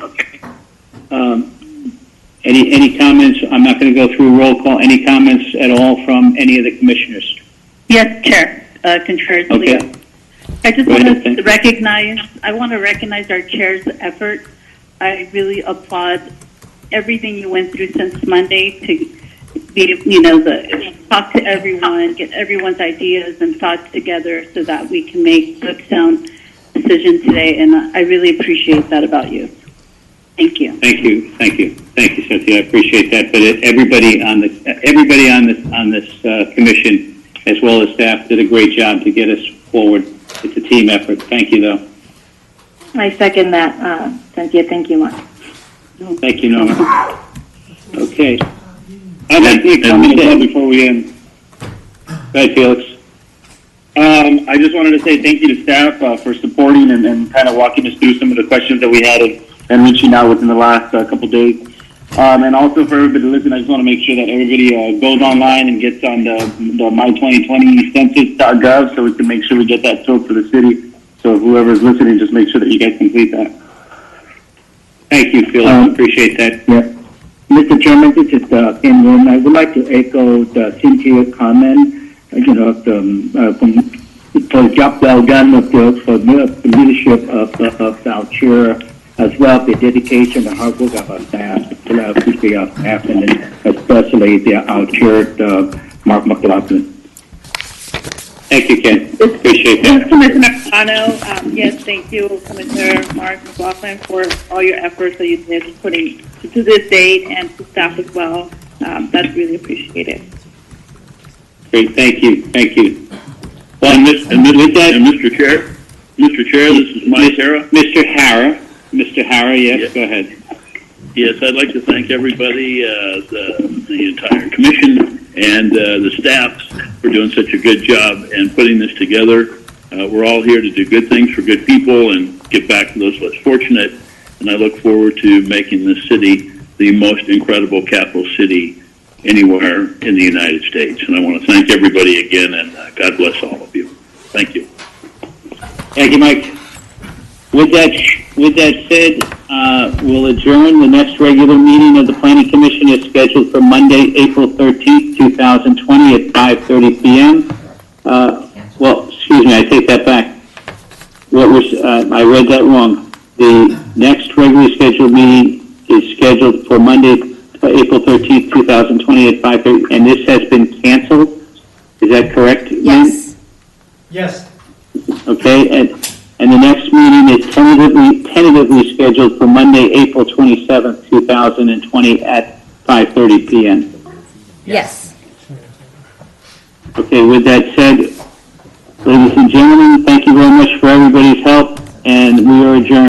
Any comments? I'm not going to go through roll call. Any comments at all from any of the commissioners? Yes, Chair. Contreras. Okay. I just want to recognize our chair's effort. I really applaud everything you went through since Monday to be, talk to everyone, get everyone's ideas and thoughts together so that we can make good, sound decisions today. And I really appreciate that about you. Thank you. Thank you, Cynthia. I appreciate that. But everybody on this commission, as well as staff, did a great job to get us forward. It's a team effort. Thank you, though. I second that, Cynthia. Thank you, Mark. Thank you, Norma. Okay. I'd like to make a comment before we end. Go ahead, Felix. I just wanted to say thank you to staff for supporting and kind of walking us through some of the questions that we had and reaching out within the last couple days. And also for everybody to listen, I just want to make sure that everybody goes online and gets on the My 2020 census.gov so we can make sure we get that filled for the city. So whoever's listening, just make sure that you guys complete that. Thank you, Felix. Appreciate that. Yeah. Mr. Chairman, this is Ken Room. I would like to echo the Cynthia comment, for the job well done for the leadership of our chair, as well as the dedication and hard work of our staff, particularly our staff, and then especially our chair, Mark McLaughlin. Thank you, Ken. Appreciate that. Commissioner Cano, yes, thank you, Commissioner Mark McLaughlin, for all your efforts that you did putting to this date and to staff as well. That's really appreciated. Great, thank you. Well, Mr. Chair, this is Mike Hara. Mr. Hara, yes, go ahead. Yes, I'd like to thank everybody, the entire commission and the staff for doing such a good job and putting this together. We're all here to do good things for good people and give back to those less fortunate. And I look forward to making this city the most incredible capital city anywhere in the United States. And I want to thank everybody again, and God bless all of you. Thank you. Thank you, Mike. With that said, we'll adjourn. The next regular meeting of the Planning Commission is scheduled for Monday, April 13th, 2020 at 5:30 p.m. Excuse me, I take that back. I read that wrong. The next regularly scheduled meeting is scheduled for Monday, April 13th, 2020 at 5:30, and this has been canceled. Is that correct? Yes. Yes. Okay, and the next meeting is tentatively scheduled for Monday, April 27th, 2020 at 5:30 p.m. Yes. Okay, with that said, ladies and gentlemen, thank you very much for everybody's help, and we are adjourned.